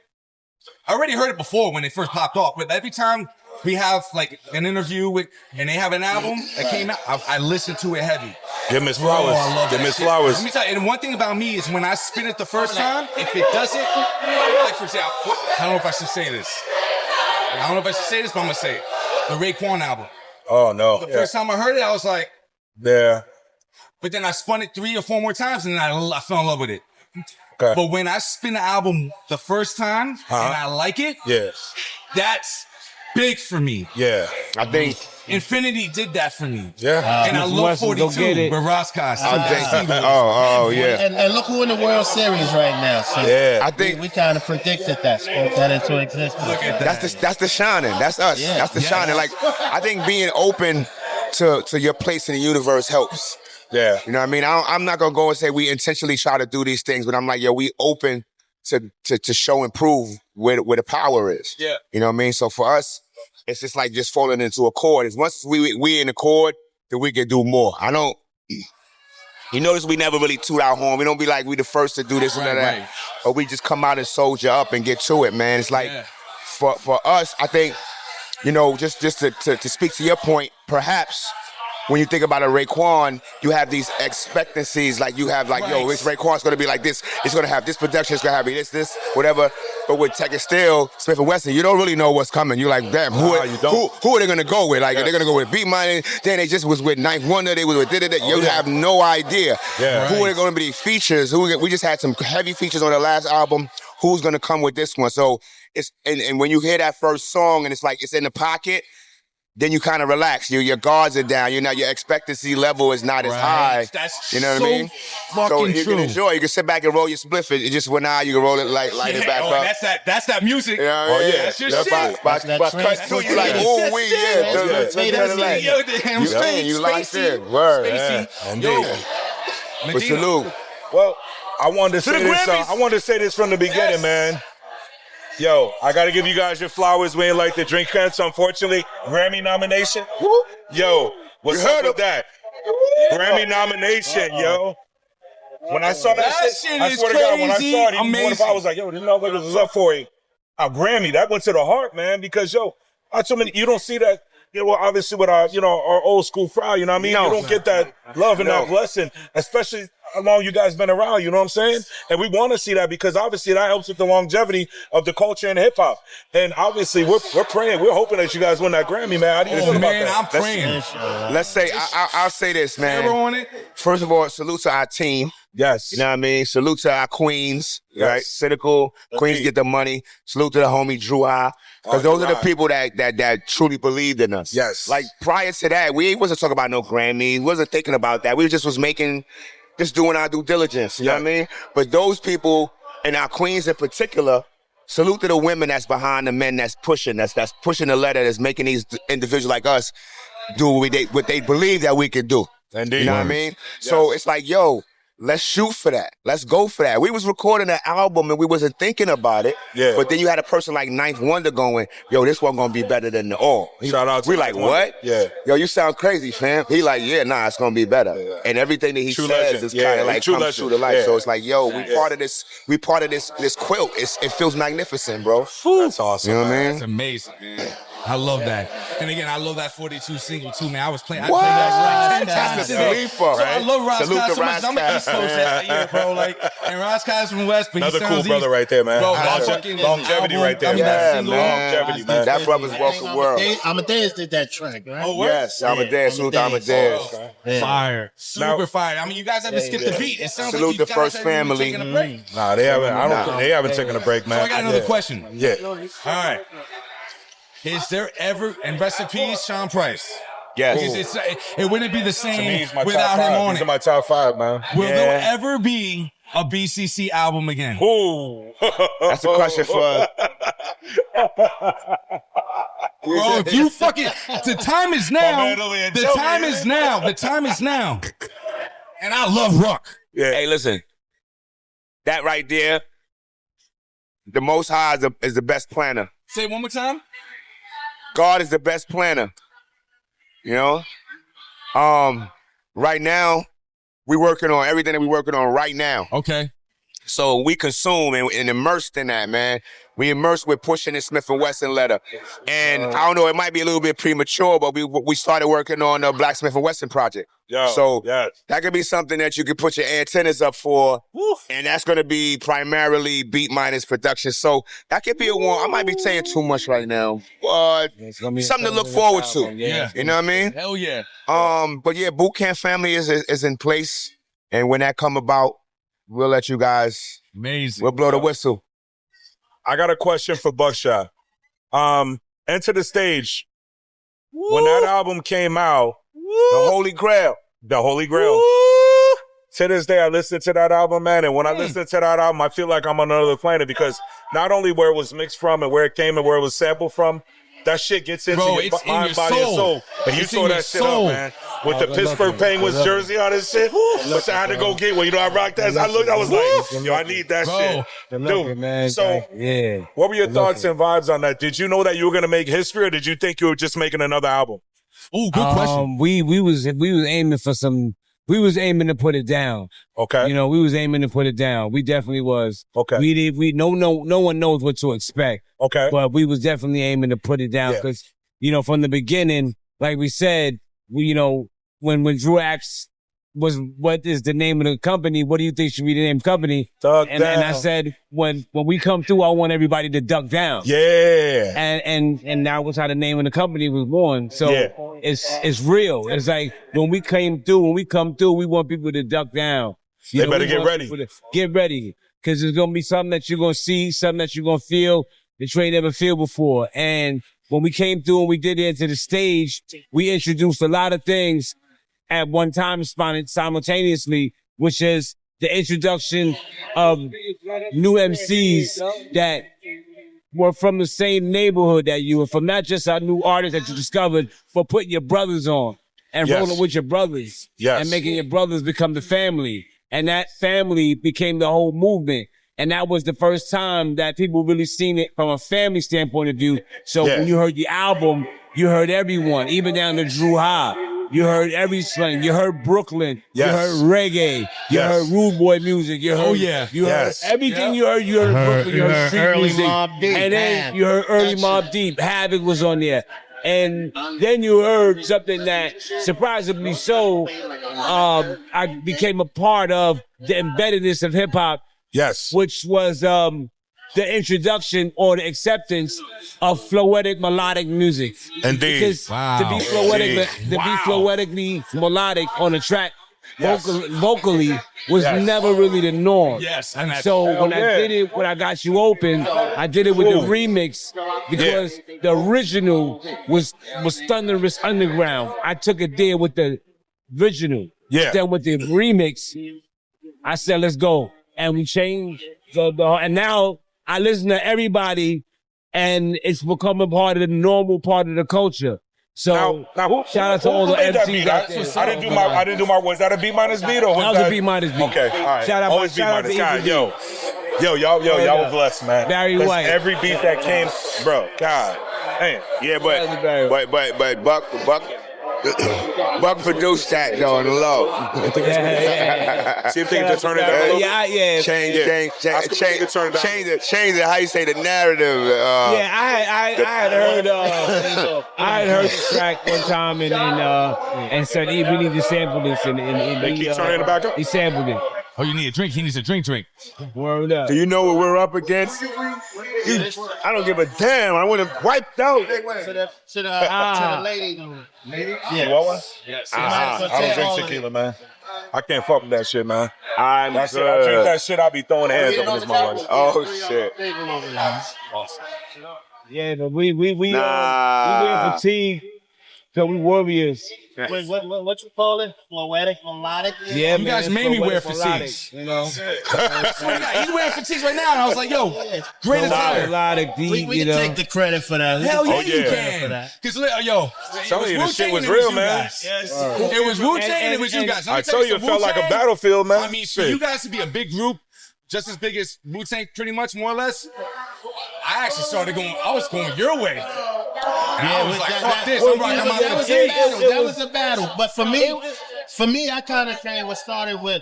[SPEAKER 1] I already heard it before when it first popped off, but every time we have like an interview with, and they have an album that came out, I listen to it heavy.
[SPEAKER 2] Give Miss Flowers.
[SPEAKER 1] Oh, I love
[SPEAKER 2] Give
[SPEAKER 1] that
[SPEAKER 2] Miss
[SPEAKER 1] shit.
[SPEAKER 2] Flowers.
[SPEAKER 1] Let me tell you, and one thing about me is when I spin it the first time, if it doesn't, like for example, I don't know if I should say this. I don't know if I should say this, but I'm gonna say it. The Raekwon album.
[SPEAKER 2] Oh, no.
[SPEAKER 1] The first time I heard it, I was like,
[SPEAKER 2] Yeah.
[SPEAKER 1] but then I spun it 3 or 4 more times and I fell in love with it.
[SPEAKER 2] Okay.
[SPEAKER 1] But when I spin the album the first time and I like it,
[SPEAKER 2] Yes.
[SPEAKER 1] that's big for me.
[SPEAKER 2] Yeah.
[SPEAKER 5] I think
[SPEAKER 1] Infinity did that for me.
[SPEAKER 2] Yeah.
[SPEAKER 1] And I love
[SPEAKER 4] Wessun, go
[SPEAKER 1] 42
[SPEAKER 4] get it.
[SPEAKER 1] with Roscos.
[SPEAKER 5] oh yeah.
[SPEAKER 3] And look who in the World Series right now. So
[SPEAKER 2] Yeah.
[SPEAKER 5] I think
[SPEAKER 3] we kind of predicted that, spoke that into existence.
[SPEAKER 1] Look at that.
[SPEAKER 5] that's the shining. That's us.
[SPEAKER 3] Yeah.
[SPEAKER 5] That's the
[SPEAKER 1] Yes.
[SPEAKER 5] shining. Like I think being open to your place in the universe helps.
[SPEAKER 2] Yeah.
[SPEAKER 5] You know what I mean? I'm not gonna go and say we intentionally try to do these things, but I'm like, yo, we open to show and prove where the power is.
[SPEAKER 1] Yeah.
[SPEAKER 5] You know what I mean? So for us, it's just like just falling into a chord. As once we in the chord, then we can do more. I don't. You notice we never really toot our horn. We don't be like we the first to do this and that.
[SPEAKER 1] Right.
[SPEAKER 5] But we just come out and soldier up and get to it, man. It's like for us, I think, you know, just to speak to your point, perhaps when you think about a Raekwon, you have these expectancies. Like you have like, yo, this Raekwon's gonna be like this. It's gonna have this production. It's gonna have this, whatever. But with Tek Steele, Smif-N-Wessun, you don't really know what's coming. You're like, damn, who are they gonna go with? Like, they're gonna go with Beat Mine. Then they just was with Ninth Wonder. They was with You have no idea.
[SPEAKER 2] Yeah.
[SPEAKER 5] Who are gonna be features? We just had some heavy features on the last album. Who's gonna come with this one? So it's and when you hear that first song and it's like it's in the pocket, then you kind of relax. Your guards are down. Your expectancy level is not as high.
[SPEAKER 1] That's
[SPEAKER 5] you know what I mean? So you can enjoy. You can sit back and roll your spliff. It just went out. You can roll it light it back up.
[SPEAKER 1] That's that music.
[SPEAKER 5] You know what I mean?
[SPEAKER 1] That's your shit.
[SPEAKER 5] But cut to you like, ooh, we you like it. Word. But salute.
[SPEAKER 2] Well, I wanted to say this. I wanted to say this from the beginning, man. Yo, I gotta give you guys your flowers. We ain't like the drink cuts, unfortunately. Grammy nomination. Yo, what's up with that? Grammy nomination, yo. When I saw that shit, I swear to God, when I saw it, I was like, yo, this motherfucker was up for a Grammy. That went to the heart, man, because yo, you don't see that. Well, obviously with our old school crowd, you know what I mean? You don't get that love and that blessing, especially how long you guys been around, you know what I'm saying? And we want to see that because obviously that helps with the longevity of the culture and hip hop. And obviously we're praying, we're hoping that you guys win that Grammy, man. How do you feel about that?
[SPEAKER 1] I'm praying.
[SPEAKER 5] Let's say, I'll say this, man. First of all, salute to our team.
[SPEAKER 2] Yes.
[SPEAKER 5] You know what I mean? Salute to our queens, right? Cynical, queens get the money. Salute to the homie Drew I. Because those are the people that truly believed in us.
[SPEAKER 2] Yes.
[SPEAKER 5] Like prior to that, we wasn't talking about no Grammy. We wasn't thinking about that. We just was doing our due diligence. You know what I mean? But those people, and our queens in particular, salute to the women that's behind the men that's pushing the letter, that's making these individuals like us do what they believe that we could do.
[SPEAKER 2] Indeed.
[SPEAKER 5] You know what I mean? Yes. So it's like, yo, let's shoot for that. Let's go for that. We was recording an album and we wasn't thinking about it.
[SPEAKER 2] Yeah.
[SPEAKER 5] But then you had a person like Ninth Wonder going, yo, this one gonna be better than the all.
[SPEAKER 2] Shout out to
[SPEAKER 5] we like, what?
[SPEAKER 2] Yeah.
[SPEAKER 5] Yo, you sound crazy, fam. He like, yeah, nah, it's gonna be better. Yeah. And everything that he says is kind of like comes true to life. Yeah. So it's like, yo, part of this quilt. It feels magnificent, bro.
[SPEAKER 2] That's awesome.
[SPEAKER 5] You know what I mean?
[SPEAKER 1] That's amazing, man. I love that. And again, I love that 42 single too, man. I played that like 10 times today. So I love Raskaz so much. I'm an East Coast year, bro. Like, and Raskaz from West, but
[SPEAKER 2] another cool brother right there, man.
[SPEAKER 1] Bro,
[SPEAKER 2] longevity right there.
[SPEAKER 5] Longevity, man. That brother's welcome world.
[SPEAKER 3] Amadeus did that track, right?
[SPEAKER 1] Oh, what?
[SPEAKER 5] Yes, Amadeus. Salute Amadeus.
[SPEAKER 1] Fire. Super fire. I mean, you guys haven't skipped the beat. It sounds
[SPEAKER 5] salute
[SPEAKER 1] like you
[SPEAKER 5] the first family.
[SPEAKER 1] Taking a break.
[SPEAKER 2] Nah, they haven't. I don't think they haven't taken a break, man.
[SPEAKER 1] So I got another question.
[SPEAKER 2] Yeah.
[SPEAKER 1] All right. Is there ever, and rest in peace, Sean Price.
[SPEAKER 5] Yes.
[SPEAKER 1] It wouldn't be the same
[SPEAKER 2] without
[SPEAKER 1] him on it.
[SPEAKER 2] These are my top 5, man.
[SPEAKER 1] Will there ever be a BCC album again?
[SPEAKER 2] Ooh.
[SPEAKER 5] That's a question for...
[SPEAKER 1] Bro, if you fucking... The time is now. The time is now. The time is now. And I love rock.
[SPEAKER 5] Yeah. Hey, listen. That right there, the Most High is the best planner.
[SPEAKER 1] Say it one more time.
[SPEAKER 5] God is the best planner. You know? Right now, we're working on everything that we're working on right now.
[SPEAKER 1] Okay.
[SPEAKER 5] So we consume and immersed in that, man. We immersed with pushing the Smif-N-Wessun letter. And I don't know, it might be a little bit premature, but we started working on the Black Smif-N-Wessun project. So that could be something that you could put your antennas up for. And that's going to be primarily Beat Minus production. So that could be a one. I might be saying too much right now. But something to look forward to.
[SPEAKER 1] Yeah.
[SPEAKER 5] You know what I mean?
[SPEAKER 1] Hell yeah.
[SPEAKER 5] But yeah, Boot Camp family is in place. And when that come about, we'll let you guys.
[SPEAKER 1] Amazing.
[SPEAKER 5] We'll blow the whistle.
[SPEAKER 2] I got a question for Buckshot. Enter the Stage. When that album came out,
[SPEAKER 5] the Holy Grail.
[SPEAKER 2] The Holy Grail. To this day, I listen to that album, man, and when I listen to that album, I feel like I'm on another planet because not only where it was mixed from and where it came and where it was sampled from, that shit gets into your mind, body, and soul. And you tore that shit up, man. With the Pittsburgh Penguins jersey on this shit, which I had to go get. Well, you know, I rocked that. I was like, yo, I need that shit. Dude, man, so what were your thoughts and vibes on that? Did you know that you were going to make history or did you think you were just making another album?
[SPEAKER 1] Oh, good question.
[SPEAKER 4] We was aiming for some, we was aiming to put it down.
[SPEAKER 2] Okay.
[SPEAKER 4] You know, we was aiming to put it down. We definitely was.
[SPEAKER 2] Okay.
[SPEAKER 4] No one knows what to expect.
[SPEAKER 2] Okay.
[SPEAKER 4] But we was definitely aiming to put it down because, you know, from the beginning, like we said, we when Drew asked what is the name of the company, what do you think should be the name of the company?
[SPEAKER 2] Thug
[SPEAKER 4] and
[SPEAKER 2] Down.
[SPEAKER 4] I said, when we come through, I want everybody to duck down.
[SPEAKER 2] Yeah.
[SPEAKER 4] And that was how the name of the company was born. So
[SPEAKER 2] Yeah.
[SPEAKER 4] it's real. It's like when we come through, we want people to duck down.
[SPEAKER 2] They better
[SPEAKER 4] we
[SPEAKER 2] get
[SPEAKER 4] want
[SPEAKER 2] ready.
[SPEAKER 4] people to get ready. Cause there's gonna be something that you're gonna see, something that you're gonna feel that you ain't never feel before. And when we came through and we did it to the stage, we introduced a lot of things at one time simultaneously, which is the introduction of new MCs that were from the same neighborhood that you were from, not just our new artists that you discovered, but putting your brothers on and
[SPEAKER 2] Yes.
[SPEAKER 4] rolling with your brothers
[SPEAKER 2] Yes.
[SPEAKER 4] and making your brothers become the family. And that family became the whole movement. And that was the first time that people really seen it from a family standpoint of view. So
[SPEAKER 2] Yeah.
[SPEAKER 4] when you heard the album, you heard everyone, even down to Drew High. You heard every slang. You heard Brooklyn.
[SPEAKER 2] Yes.
[SPEAKER 4] You heard reggae. You
[SPEAKER 2] Yes.
[SPEAKER 4] heard rude boy music. You heard, you
[SPEAKER 2] Yes.
[SPEAKER 4] heard everything you heard. You heard Brooklyn. You heard street
[SPEAKER 3] early
[SPEAKER 4] music.
[SPEAKER 3] Mobb Deep,
[SPEAKER 4] And then
[SPEAKER 3] man.
[SPEAKER 4] you heard early Mobb Deep. Havoc was on there. And then you heard something that, surprisingly so, I became a part of the embeddedness of hip hop,
[SPEAKER 2] Yes.
[SPEAKER 4] which was the introduction or the acceptance of floetic melodic music.
[SPEAKER 2] Indeed.
[SPEAKER 4] Because
[SPEAKER 1] Wow.
[SPEAKER 4] to be floetic,
[SPEAKER 2] Indeed.
[SPEAKER 4] be floetically melodic on a track
[SPEAKER 2] Yes.
[SPEAKER 4] vocally was
[SPEAKER 2] Yes.
[SPEAKER 4] never really the norm.
[SPEAKER 1] Yes, and
[SPEAKER 4] So when
[SPEAKER 2] yeah.
[SPEAKER 4] I did it, when I got you open, I did it with the remix because the original was Thunderous Underground. I took it there with the original.
[SPEAKER 2] Yeah.
[SPEAKER 4] Then with the remix, I said, let's go. And we changed and now I listen to everybody and it's becoming part of the normal part of the culture. So
[SPEAKER 2] Now, who,
[SPEAKER 4] shout out to
[SPEAKER 2] who
[SPEAKER 4] all the
[SPEAKER 2] made that
[SPEAKER 4] MCs
[SPEAKER 2] beat?
[SPEAKER 4] out there.
[SPEAKER 2] I didn't do my. Was that a B minus beat or
[SPEAKER 4] That was a B minus beat.
[SPEAKER 2] Okay, all right.
[SPEAKER 4] Shout out-
[SPEAKER 2] Always B
[SPEAKER 4] shout out
[SPEAKER 2] minus.
[SPEAKER 4] to
[SPEAKER 2] God,
[SPEAKER 4] EPD.
[SPEAKER 2] y'all were blessed, man.
[SPEAKER 4] Barry
[SPEAKER 2] 'Cause
[SPEAKER 4] White.
[SPEAKER 2] Every beat that came, bro. God, man.
[SPEAKER 5] Yeah,
[SPEAKER 4] Barry.
[SPEAKER 5] but Buck produced that though on the low.
[SPEAKER 4] Yeah.
[SPEAKER 2] See if they can just turn it down a little.
[SPEAKER 4] Yeah.
[SPEAKER 5] Change
[SPEAKER 2] Yeah.
[SPEAKER 5] it. How you say the narrative?
[SPEAKER 4] Yeah, I had heard the track one time and said, "Hey, we need to sample this," and
[SPEAKER 2] They keep turning it back up?
[SPEAKER 4] He sampled it.
[SPEAKER 1] Oh, you need a drink? He needs a drink.
[SPEAKER 4] Word up.
[SPEAKER 5] Do you know what we're up against? I don't give a damn. I would have wiped out.
[SPEAKER 3] To the lady.
[SPEAKER 2] You want one?
[SPEAKER 3] Yes.
[SPEAKER 2] I don't drink tequila, man. I can't fuck with that shit, man.
[SPEAKER 5] I'm
[SPEAKER 2] That shit, I drink that shit, I be throwing hands up in this motherfucker.
[SPEAKER 5] Oh shit.
[SPEAKER 4] Yeah, but we
[SPEAKER 5] Nah.
[SPEAKER 4] wear fatigue, so we warriors.
[SPEAKER 3] Wait, what you call it? Floetic, melodic?
[SPEAKER 4] Yeah,
[SPEAKER 1] You
[SPEAKER 4] man,
[SPEAKER 1] guys
[SPEAKER 4] it's
[SPEAKER 1] made me wear
[SPEAKER 4] melodic,
[SPEAKER 1] fatigues.
[SPEAKER 4] you know.
[SPEAKER 1] He's wearing fatigues right now, and I was like, yo, great attire.
[SPEAKER 4] Melodic, deep,
[SPEAKER 3] We
[SPEAKER 4] you
[SPEAKER 3] can
[SPEAKER 4] know.
[SPEAKER 3] take the credit for that.
[SPEAKER 1] Hell yeah,
[SPEAKER 2] Oh,
[SPEAKER 1] you
[SPEAKER 2] yeah.
[SPEAKER 1] can. Because, yo,
[SPEAKER 2] Telling you, this shit was
[SPEAKER 1] Wu-Tang and it
[SPEAKER 2] real,
[SPEAKER 1] you
[SPEAKER 2] man.
[SPEAKER 1] guys. It was Wu-Tang and it was you guys. Let me
[SPEAKER 2] I
[SPEAKER 1] tell
[SPEAKER 2] told you, it
[SPEAKER 1] something,
[SPEAKER 2] felt like a
[SPEAKER 1] Wu-Tang,
[SPEAKER 2] battlefield, man.
[SPEAKER 1] I mean, for
[SPEAKER 2] Shit.
[SPEAKER 1] you guys to be a big group, just as big as Wu-Tang, pretty much, more or less, I actually started going, I was going your way. And I was like, fuck this, I'm rocking my
[SPEAKER 3] That was a
[SPEAKER 1] fatigues.
[SPEAKER 3] battle. That was a battle. But for me, I kind of came what started with,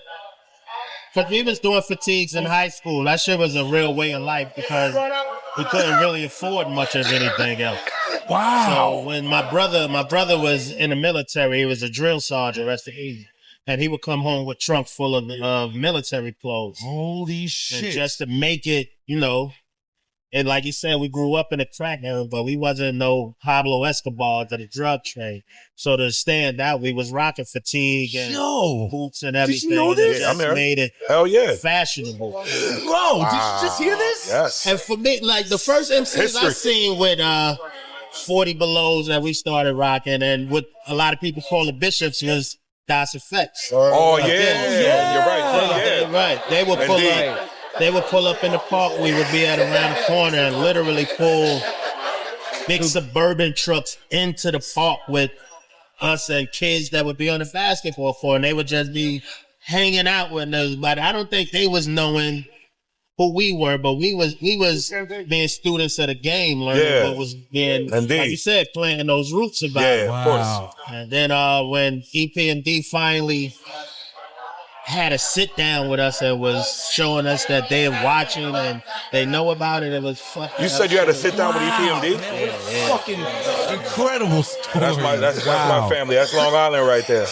[SPEAKER 3] because we was doing fatigues in high school. That shit was a real way of life because we couldn't really afford much of anything else.
[SPEAKER 1] Wow.
[SPEAKER 3] So when my brother was in the military, he was a drill sergeant, rest in peace. And he would come home with trunk full of military clothes.
[SPEAKER 1] Holy
[SPEAKER 3] And
[SPEAKER 1] shit.
[SPEAKER 3] just to make it, you know, and like you said, we grew up in the crack era, but we wasn't no Pablo Escobar to the drug trade. So to stand out, we was rocking fatigue and
[SPEAKER 1] Yo.
[SPEAKER 3] boots and everything.
[SPEAKER 1] you know
[SPEAKER 3] and
[SPEAKER 1] this?
[SPEAKER 3] it
[SPEAKER 2] I'm
[SPEAKER 3] just
[SPEAKER 2] here.
[SPEAKER 3] made it
[SPEAKER 2] Hell yeah.
[SPEAKER 3] fashionable.
[SPEAKER 1] Bro, did you just hear this?
[SPEAKER 2] Yes.
[SPEAKER 3] And for me, like the first MCs I
[SPEAKER 2] History.
[SPEAKER 3] seen with 40 Belows that we started rocking, and what a lot of people call the Bishops was Das Effects.
[SPEAKER 2] Oh, yeah.
[SPEAKER 1] yeah.
[SPEAKER 2] You're right.
[SPEAKER 3] They-
[SPEAKER 2] Yeah.
[SPEAKER 3] Right. They would pull
[SPEAKER 2] Indeed.
[SPEAKER 3] up. They would pull up in the park. We would be at around the corner and literally pull big suburban trucks into the park with us and kids that would be on the basketball floor, and they would just be hanging out with us. But I don't think they was knowing who we were, but we was being students of the game, learning
[SPEAKER 2] Yeah.
[SPEAKER 3] what was being,
[SPEAKER 2] Indeed.
[SPEAKER 3] like you said, planting those roots about.
[SPEAKER 2] Yeah,
[SPEAKER 3] it.
[SPEAKER 2] of course.
[SPEAKER 3] And then when EP&D finally had a sit down with us and was showing us that they're watching and they know about it, it was fucking.
[SPEAKER 2] You said you had to sit down with EPMD?
[SPEAKER 1] Fucking incredible story.
[SPEAKER 2] That's my family. That's Long Island right there.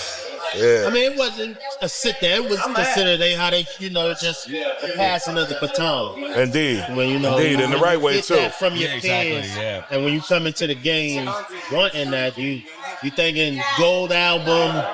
[SPEAKER 2] Yeah.
[SPEAKER 3] I mean, it wasn't a sit there. It was considered how they, just the passing of the baton.
[SPEAKER 2] Indeed.
[SPEAKER 3] When
[SPEAKER 2] Indeed, in the right way
[SPEAKER 3] get
[SPEAKER 2] too.
[SPEAKER 3] that from your peers, and when you come into the game wanting that, you thinking gold album.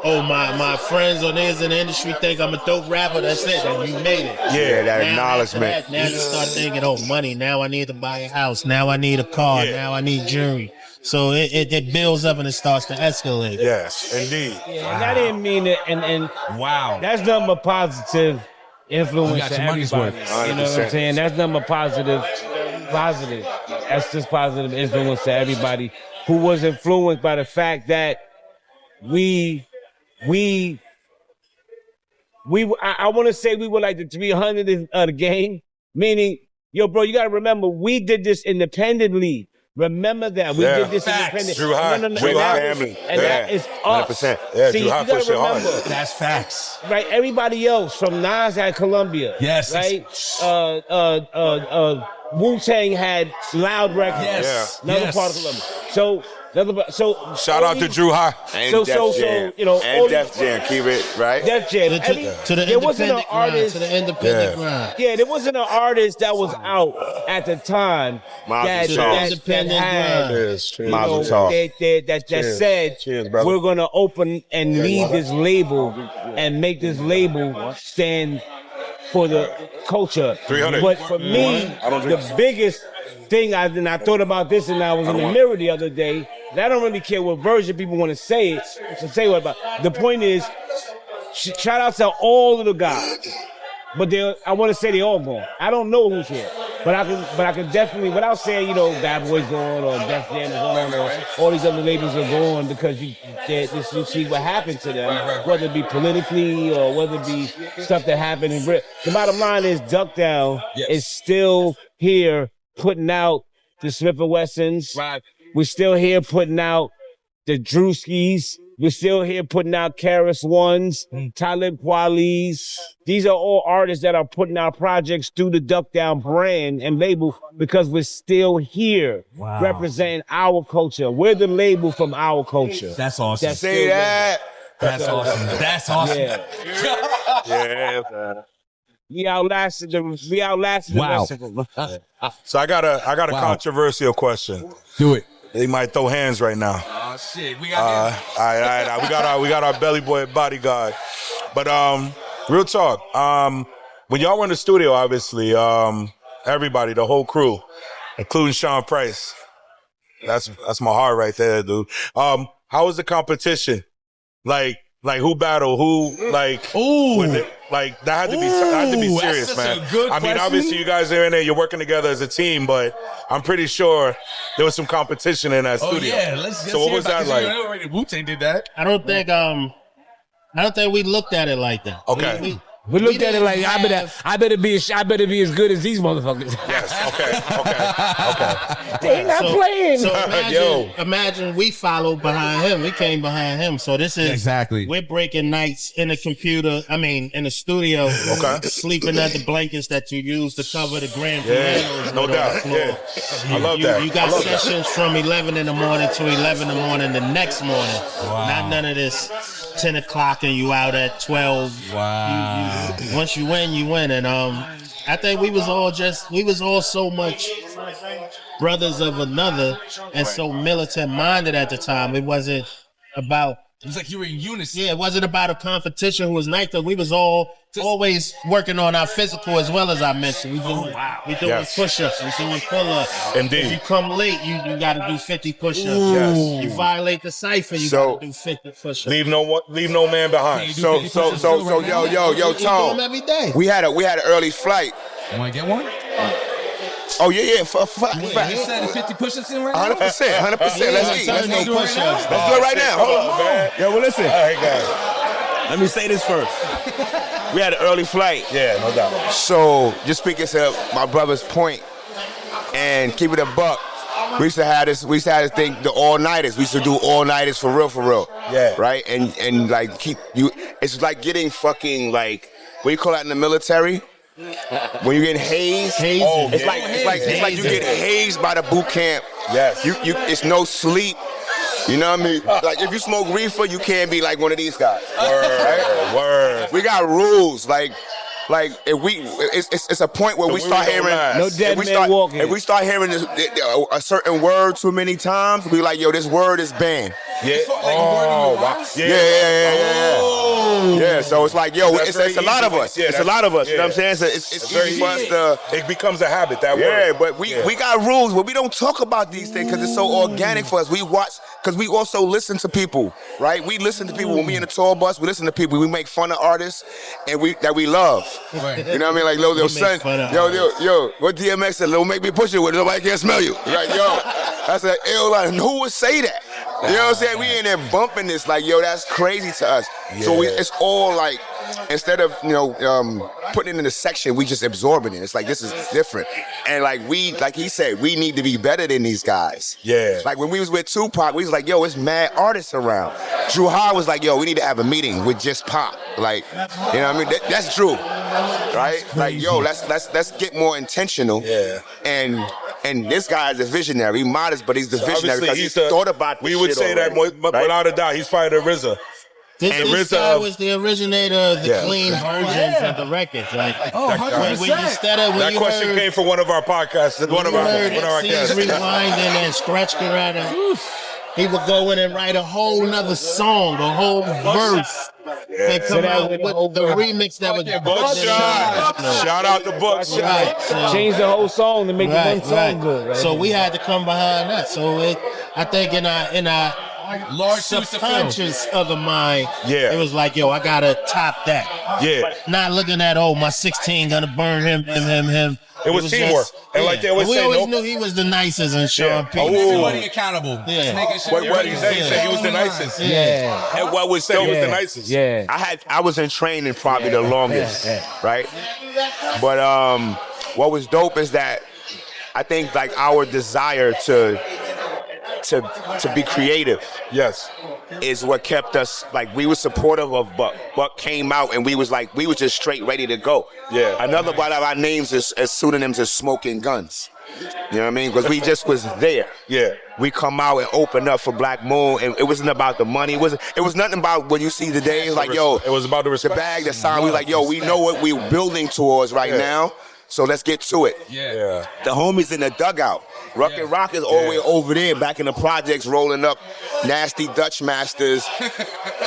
[SPEAKER 3] Oh, my friends or niggas in the industry think I'm a dope rapper. That's it. And you made it.
[SPEAKER 5] Yeah, that acknowledgement.
[SPEAKER 3] Now you start thinking, oh, money. Now I need to buy a house. Now I need a car. Now I need jewelry. So it builds up and it starts to escalate.
[SPEAKER 2] Yes, indeed.
[SPEAKER 4] Yeah, and I didn't mean it. And
[SPEAKER 1] Wow.
[SPEAKER 4] that's nothing but positive influence
[SPEAKER 1] got
[SPEAKER 4] to
[SPEAKER 1] your money's
[SPEAKER 4] everybody.
[SPEAKER 1] worth.
[SPEAKER 4] You know what I'm saying? That's nothing but positive. That's just positive influence to everybody who was influenced by the fact that I want to say we were like the 300 of the game, meaning, yo, bro, you got to remember, we did this independently. Remember that. We did this independently.
[SPEAKER 2] Drew High. Drew High family.
[SPEAKER 4] And that is us.
[SPEAKER 5] 100%.
[SPEAKER 2] Yeah,
[SPEAKER 4] See,
[SPEAKER 2] Drew High
[SPEAKER 4] you got
[SPEAKER 2] push
[SPEAKER 4] to
[SPEAKER 2] it hard.
[SPEAKER 4] remember,
[SPEAKER 1] That's facts.
[SPEAKER 4] right, everybody else from Nas had Columbia.
[SPEAKER 1] Yes.
[SPEAKER 4] Right? Wu-Tang had Loud Records.
[SPEAKER 1] Yes.
[SPEAKER 4] Another
[SPEAKER 1] Yes.
[SPEAKER 4] part of Columbia. So
[SPEAKER 2] Shout out to Drew High.
[SPEAKER 5] And
[SPEAKER 4] So,
[SPEAKER 5] Def Jam.
[SPEAKER 4] and
[SPEAKER 5] And Def Jam, keep it, right?
[SPEAKER 4] Def Jam.
[SPEAKER 3] To the
[SPEAKER 4] there wasn't an
[SPEAKER 3] independent grind.
[SPEAKER 4] artist.
[SPEAKER 3] To the independent grind.
[SPEAKER 4] Yeah, there wasn't an artist that was out at the time that
[SPEAKER 5] Mazel
[SPEAKER 4] that
[SPEAKER 3] Independent
[SPEAKER 4] had,
[SPEAKER 3] grind.
[SPEAKER 4] you
[SPEAKER 5] Mazel
[SPEAKER 4] know,
[SPEAKER 5] tov.
[SPEAKER 4] that said
[SPEAKER 2] Cheers, brother.
[SPEAKER 4] we're gonna open and lead this label and make this label stand for the culture.
[SPEAKER 2] 300.
[SPEAKER 4] But for me,
[SPEAKER 2] I don't drink.
[SPEAKER 4] the biggest thing I thought about this, and I was in the mirror the other day. And I don't really care what version people want to say it. To say what about. The point is, shout out to all of the guys. But I want to say they all gone. I don't know who's here, but I can definitely, without saying, Bad Boys gone or Def Jam is gone or all these other labels are gone because you see what happened to them, whether it be politically or whether it be stuff that happened in Britain. The bottom line is Duck Down is still here putting out the Smif-N-Wessons.
[SPEAKER 1] Right.
[SPEAKER 4] We're still here putting out the Drewskis. We're still here putting out Karis Ones, Talib Kweli's. These are all artists that are putting out projects through the Duck Down brand and label because we're still here representing our culture. We're the label from our culture.
[SPEAKER 1] That's awesome.
[SPEAKER 4] That's
[SPEAKER 5] Say
[SPEAKER 4] still
[SPEAKER 5] that.
[SPEAKER 1] That's awesome. That's awesome.
[SPEAKER 4] Yeah.
[SPEAKER 5] Yeah, man.
[SPEAKER 4] We outlasted the rest of them.
[SPEAKER 2] So I got a controversial question.
[SPEAKER 1] Do it.
[SPEAKER 2] They might throw hands right now.
[SPEAKER 1] Oh shit. We got
[SPEAKER 2] All right. We got our belly boy bodyguard. But real talk. When y'all were in the studio, obviously, everybody, the whole crew, including Sean Price. That's my heart right there, dude. How was the competition? Like who battled who? Like,
[SPEAKER 1] Ooh.
[SPEAKER 2] That had to be serious,
[SPEAKER 1] that's
[SPEAKER 2] man.
[SPEAKER 1] a good
[SPEAKER 2] I mean,
[SPEAKER 1] question.
[SPEAKER 2] obviously you guys are in there, you're working together as a team, but I'm pretty sure there was some competition in that
[SPEAKER 1] Oh
[SPEAKER 2] studio.
[SPEAKER 1] yeah. Let's
[SPEAKER 2] So what
[SPEAKER 1] hear
[SPEAKER 2] was
[SPEAKER 1] about
[SPEAKER 2] that
[SPEAKER 1] this.
[SPEAKER 2] like?
[SPEAKER 1] Already Wu-Tang did that.
[SPEAKER 3] I don't think we looked at it like that.
[SPEAKER 2] Okay.
[SPEAKER 4] We looked at it
[SPEAKER 3] didn't
[SPEAKER 4] like I better be as good as these motherfuckers.
[SPEAKER 2] Yes. Okay.
[SPEAKER 4] They not playing.
[SPEAKER 3] So
[SPEAKER 2] Yo.
[SPEAKER 3] imagine we followed behind him. We came behind him. So this is
[SPEAKER 1] Exactly.
[SPEAKER 3] We're breaking nights in the in the studio.
[SPEAKER 2] Okay.
[SPEAKER 3] Sleeping at the blankets that you use to cover the grand
[SPEAKER 2] Yeah.
[SPEAKER 3] pianos.
[SPEAKER 2] No
[SPEAKER 3] on the
[SPEAKER 2] doubt.
[SPEAKER 3] floor.
[SPEAKER 2] Yeah. I love that.
[SPEAKER 3] You got
[SPEAKER 2] I love that.
[SPEAKER 3] sessions from 11 in the morning to 11 in the morning the next morning. Not none of this 10 o'clock and you out at 12.
[SPEAKER 1] Wow.
[SPEAKER 3] Once you win, you win. And I think we was all so much brothers of another and so militant minded at the time. It wasn't about
[SPEAKER 1] It was like you were in unison.
[SPEAKER 3] it wasn't about a competition who was nice. We was all always working on our physical as well as I mentioned. We doing
[SPEAKER 2] Yes.
[SPEAKER 3] push-ups, we doing pull-ups.
[SPEAKER 2] Indeed.
[SPEAKER 3] If you come late, you got to do 50 push-ups.
[SPEAKER 2] Yes.
[SPEAKER 3] You violate the cipher, you
[SPEAKER 5] So-
[SPEAKER 3] got to do 50 push-ups.
[SPEAKER 2] Leave no man behind.
[SPEAKER 1] Can you do
[SPEAKER 5] So
[SPEAKER 1] 50 push-ups
[SPEAKER 5] yo,
[SPEAKER 1] too right now?
[SPEAKER 5] yo,
[SPEAKER 3] You do them
[SPEAKER 5] Tone.
[SPEAKER 3] every day.
[SPEAKER 5] We had an early flight.
[SPEAKER 1] You want to get one?
[SPEAKER 5] Oh yeah.
[SPEAKER 1] You said 50 push-ups in right now?
[SPEAKER 5] 100%. 100%. Let's eat. Let's
[SPEAKER 3] no
[SPEAKER 5] go.
[SPEAKER 3] push-ups.
[SPEAKER 5] Let's do it right now. Hold on, man.
[SPEAKER 6] Yo, well, listen.
[SPEAKER 2] All right, guys.
[SPEAKER 6] Let me say this first. We had an early flight.
[SPEAKER 2] Yeah, no doubt.
[SPEAKER 5] So just speaking to my brother's point and keep it a buck. We used to have this thing, the all-nighters. We used to do all-nighters for real.
[SPEAKER 2] Yeah.
[SPEAKER 5] Right? And like keep you it's like getting fucking like what do you call that in the military? When you get hazed.
[SPEAKER 2] Oh,
[SPEAKER 5] It's like you get hazed by the boot camp.
[SPEAKER 2] Yes.
[SPEAKER 5] You it's no sleep. You know what I mean? Like, if you smoke reefer, you can't be like one of these guys.
[SPEAKER 2] Word.
[SPEAKER 5] We got rules. Like if it's a point where we start hearing
[SPEAKER 4] No dead man walking.
[SPEAKER 5] If we start hearing a certain word too many times, we like, yo, this word is banned.
[SPEAKER 2] Yeah.
[SPEAKER 1] Wow.
[SPEAKER 5] Yeah. So it's like, yo, it's a lot of us.
[SPEAKER 2] Yeah,
[SPEAKER 5] it's a lot of us. You know what I'm
[SPEAKER 2] yeah.
[SPEAKER 5] saying? So it's
[SPEAKER 2] very
[SPEAKER 5] easy for us to.
[SPEAKER 2] It becomes a habit, that
[SPEAKER 5] Yeah,
[SPEAKER 2] word.
[SPEAKER 5] but we got rules, but we don't talk about these things because it's so organic for us. We watch, because we also listen to people, right? We listen to people when we in the tour bus. We listen to people. We make fun of artists and that we love. Right. You know what I mean? Like, yo, son, yo, what DMX said, "Don't make me push it when nobody can smell you." Like, yo, that's an ill line. Who would say that? You know what I'm saying? We in there bumping this, like, yo, that's crazy to us. Yeah. So it's all like, instead of, putting it in a section, we just absorbing it. It's like, this is different. And like he said, we need to be better than these guys.
[SPEAKER 2] Yeah.
[SPEAKER 5] Like when we was with Tupac, we was like, yo, it's mad artists around. Drew High was like, yo, we need to have a meeting with just Pop. Like, you know what I mean? That's Drew, right? Like, yo, let's get more intentional.
[SPEAKER 2] Yeah.
[SPEAKER 5] And this guy is a visionary. He's modest, but he's the visionary because he's thought about this.
[SPEAKER 2] We would
[SPEAKER 5] shit
[SPEAKER 2] say
[SPEAKER 5] already,
[SPEAKER 2] that without a doubt. He's probably the RZA.
[SPEAKER 3] This guy was the originator of the clean versions of the records. Like,
[SPEAKER 2] that question came from one of our podcasts. One of our guests.
[SPEAKER 3] Rewinding and Scratch Karate. He would go in and write a whole nother song, a whole verse. And come out with the remix that was
[SPEAKER 2] Buckshot. Shout out to Buckshot.
[SPEAKER 3] Right,
[SPEAKER 4] Change the whole song to make the one song good. Right?
[SPEAKER 3] So we had to come behind that. So I think in our large subconscious of the mind, it was like, yo, I gotta top that.
[SPEAKER 2] Yeah.
[SPEAKER 3] Not looking at, my 16 gonna burn him.
[SPEAKER 2] It was teamwork. And like they always say,
[SPEAKER 3] we always knew he was the nicest in Sean P.
[SPEAKER 1] Everybody accountable.
[SPEAKER 5] What
[SPEAKER 2] he said he was the nicest.
[SPEAKER 4] Yeah.
[SPEAKER 2] And what was said he was the nicest.
[SPEAKER 4] Yeah.
[SPEAKER 5] I was in training probably the longest, right? But what was dope is that I think like our desire to be creative, is what kept us, like, we were supportive of Buck. Buck came out and we was just straight ready to go.
[SPEAKER 2] Yeah.
[SPEAKER 5] Another one of our names is as pseudonyms as Smoking Guns. You know what I mean? Because we just was there.
[SPEAKER 2] Yeah.
[SPEAKER 5] We come out and open up for Black Moon, and it wasn't about the money. It was nothing about what you see today. It's like, yo,
[SPEAKER 2] it was about the respect.
[SPEAKER 5] The bag, the sign. We like, yo, we know what we're building towards right now. So let's get to it.
[SPEAKER 2] Yeah.
[SPEAKER 5] The homies in the dugout. Ruckin' Rock is all the way over there, back in the projects, rolling up nasty Dutch masters,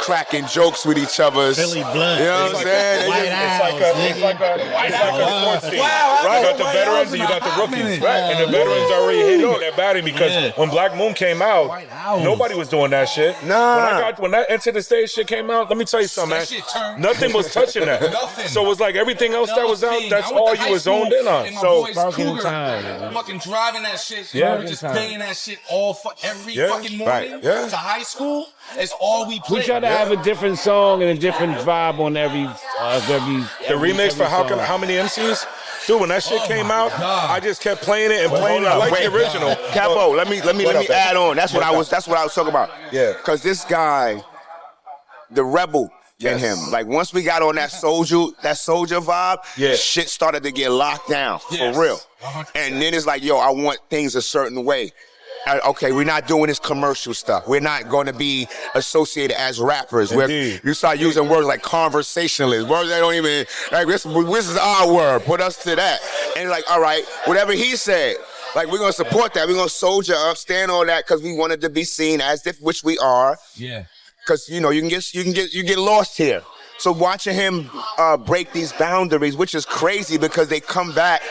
[SPEAKER 5] cracking jokes with each other.
[SPEAKER 3] Philly Blunt.
[SPEAKER 5] You know what I'm saying?
[SPEAKER 2] It's like a sports team. Right? You got the veterans and you got the rookies. Right. And the veterans already hitting that batting because when Black Moon came out, nobody was doing that shit.
[SPEAKER 5] Nah.
[SPEAKER 2] When that Enter the Stage shit came out, let me tell you something, man. Nothing was touching that. So it was like everything else that was out, that's all you was zoned in on.
[SPEAKER 1] So fucking driving that shit.
[SPEAKER 2] Yeah.
[SPEAKER 1] Just playing that shit every fucking morning to high school. It's all we play.
[SPEAKER 4] We try to have a different song and a different vibe on every
[SPEAKER 2] the remix for how many MCs? Dude, when that shit came out, I just kept playing it and playing it. I like the original.
[SPEAKER 5] Capo, let me add on. That's what I was talking about.
[SPEAKER 2] Yeah.
[SPEAKER 5] Cause this guy, the rebel in him, like once we got on that soldier vibe, shit started to get locked down for real. And then it's like, yo, I want things a certain way. Okay, we're not doing this commercial stuff. We're not going to be associated as rappers. You start using words like conversationalist, words that don't even, like, this is our word. Put us to that. And like, all right, whatever he said, like, we're going to support that. We're going to soldier up, stand on that because we wanted to be seen as if, which we are.
[SPEAKER 1] Yeah.
[SPEAKER 5] Because, you get lost here. So watching him break these boundaries, which is crazy because they come back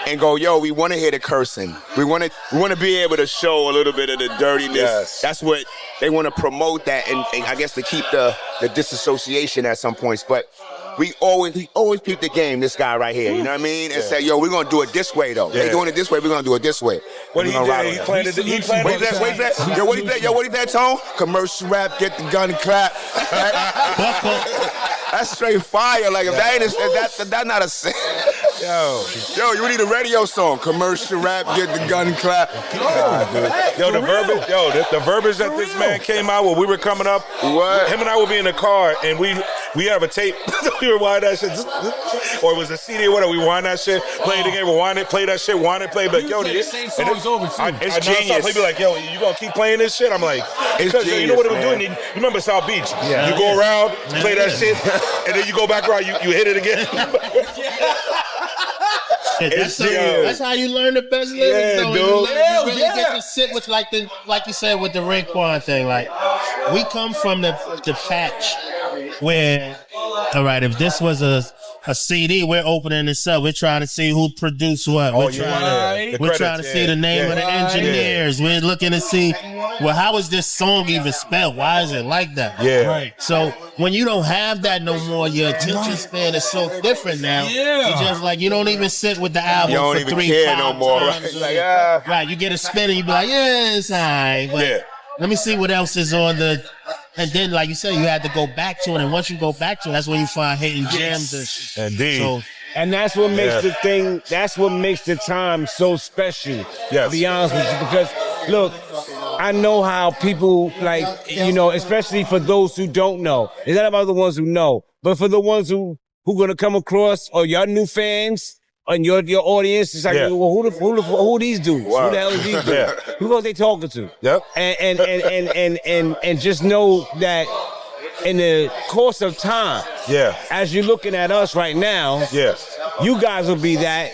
[SPEAKER 5] and go, yo, we want to hear the cursing. We want to be able to show a little bit of the dirtiness.
[SPEAKER 2] Yes.
[SPEAKER 5] That's what they want to promote, that, and I guess to keep the disassociation at some points. But we always keep the game, this guy right here, you know what I mean? And say, yo, we're going to do it this way, though. They doing it this way, we're going to do it this way.
[SPEAKER 2] What he did, he planned it.
[SPEAKER 5] Wait that. Yo, what he that tone? Commercial rap, get the gun and clap. That's straight fire. Like, if that ain't that's not a Yo, you need a radio song. Commercial rap, get the gun and clap.
[SPEAKER 2] The verbiage that this man came out when we were coming up, him and I would be in the car and we have a tape. We rewind that shit, or it was a CD or whatever. We rewind that shit, play it again, rewind it, play that shit, rewind it, play. But yo,
[SPEAKER 1] the same songs over too.
[SPEAKER 6] It's genius.
[SPEAKER 2] He'd be like, yo, you gonna keep playing this shit? I'm like, because you know what it was doing. You remember South Beach? Yeah. You go around, play that shit, and then you go back around, you hit it again.
[SPEAKER 3] That's how you learn the best lyrics, though.
[SPEAKER 2] Dude.
[SPEAKER 3] You really get to sit with like you said with the Raekwon thing. Like, we come from the patch where, all right, if this was a CD, we're opening this up. We're trying to see who produced what. We're trying to see the name of the engineers. We're looking to see, well, how is this song even spelled? Why is it like that?
[SPEAKER 2] Yeah. Right.
[SPEAKER 3] So when you don't have that no more, your attention span is so different now. Yeah. You just like, you don't even sit with the album for 3-5 times. You don't even care no more. Right? Right. You get a spin and you be like, yeah, it's all right. But let me see what else is on the... And then, like you said, you had to go back to it. And once you go back to it, that's when you find hidden gems.
[SPEAKER 2] Indeed.
[SPEAKER 3] So,
[SPEAKER 4] and that's what makes the thing, that's what makes the time so special.
[SPEAKER 2] Yes.
[SPEAKER 4] To be honest with you. Because, look, I know how people, like, you know, especially for those who don't know. It's not about the ones who know. But for the ones who going to come across, or your new fans, and your audience, it's like, well, who are these dudes? Wow. Who the hell is these dudes? Who are they talking to?
[SPEAKER 2] Yep.
[SPEAKER 4] And just know that in the course of time, as you're looking at us right now, you guys will be that,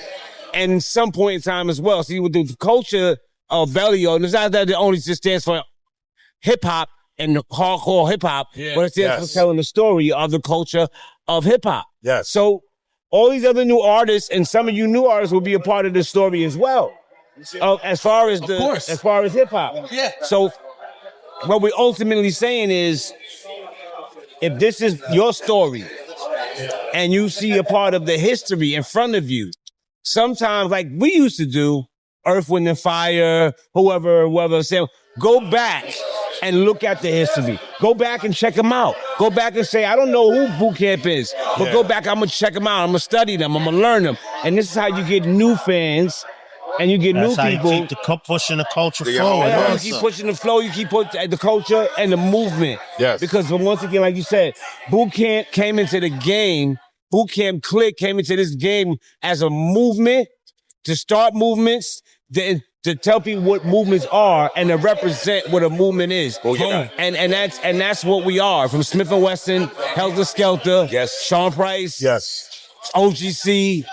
[SPEAKER 4] and some point in time as well. See, with the culture of Bellio, and it's not that it only just stands for hip hop and hardcore hip hop, but it stands for telling the story of the culture of hip hop.
[SPEAKER 2] Yes.
[SPEAKER 4] So all these other new artists and some of you new artists will be a part of this story as well. As far as hip hop.
[SPEAKER 1] Yeah.
[SPEAKER 4] So what we're ultimately saying is, if this is your story and you see a part of the history in front of you, sometimes like we used to do, Earth, Wind and Fire, whoever said, go back and look at the history. Go back and check them out. Go back and say, I don't know who Boot Camp is, but go back, I'm going to check them out. I'm going to study them. I'm going to learn them. And this is how you get new fans and you get new people.
[SPEAKER 3] You keep pushing the culture forward.
[SPEAKER 4] You keep pushing the flow. You keep pushing the culture and the movement.
[SPEAKER 2] Yes.
[SPEAKER 4] Because once again, like you said, Boot Camp came into the game. Boot Camp Clik came into this game as a movement to start movements, to tell people what movements are and to represent what a movement is. And that's what we are. From Smif-N-Wessun, Helter Skelter, Sean Price, OGC,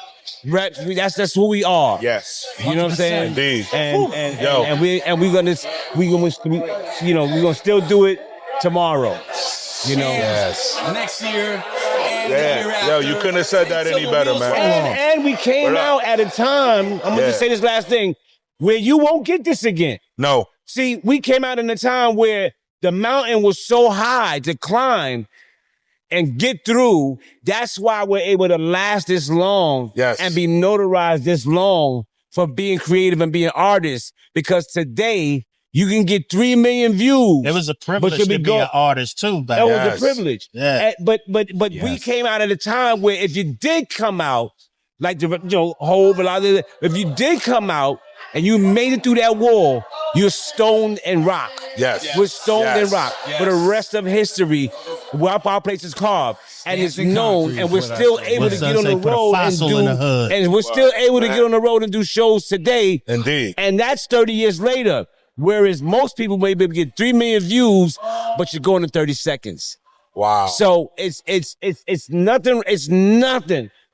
[SPEAKER 4] Rep, that's who we are.
[SPEAKER 6] Yes.
[SPEAKER 4] You know what I'm saying?
[SPEAKER 2] Indeed.
[SPEAKER 4] And we're gonna still do it tomorroar. You know?
[SPEAKER 1] Yes. Next year. And the year after.
[SPEAKER 2] Yo, you couldn't have said that any better, man.
[SPEAKER 4] And we came out at a time, I'm gonna just say this last thing, where you won't get this again.
[SPEAKER 2] No.
[SPEAKER 4] See, we came out in a time where the mountain was so high to climb and get through. That's why we're able to last this long and be notarized this long for being creative and being artists. Because today, you can get 3 million views.
[SPEAKER 3] It was a privilege to be an artist too.
[SPEAKER 4] That was a privilege. Yeah. But we came out at a time where if you did come out, like the Hov, if you did come out and you made it through that wall, you're stoned and rock.
[SPEAKER 2] Yes.
[SPEAKER 4] We're stoned and rock. For the rest of history, our place is carved. And it's known, and we're still able to get on the road and we're still able to get on the road and do shows today.
[SPEAKER 2] Indeed.
[SPEAKER 4] And that's 30 years later. Whereas most people may be able to get 3 million views, but you're going in 30 seconds.
[SPEAKER 2] Wow.
[SPEAKER 4] So it's nothing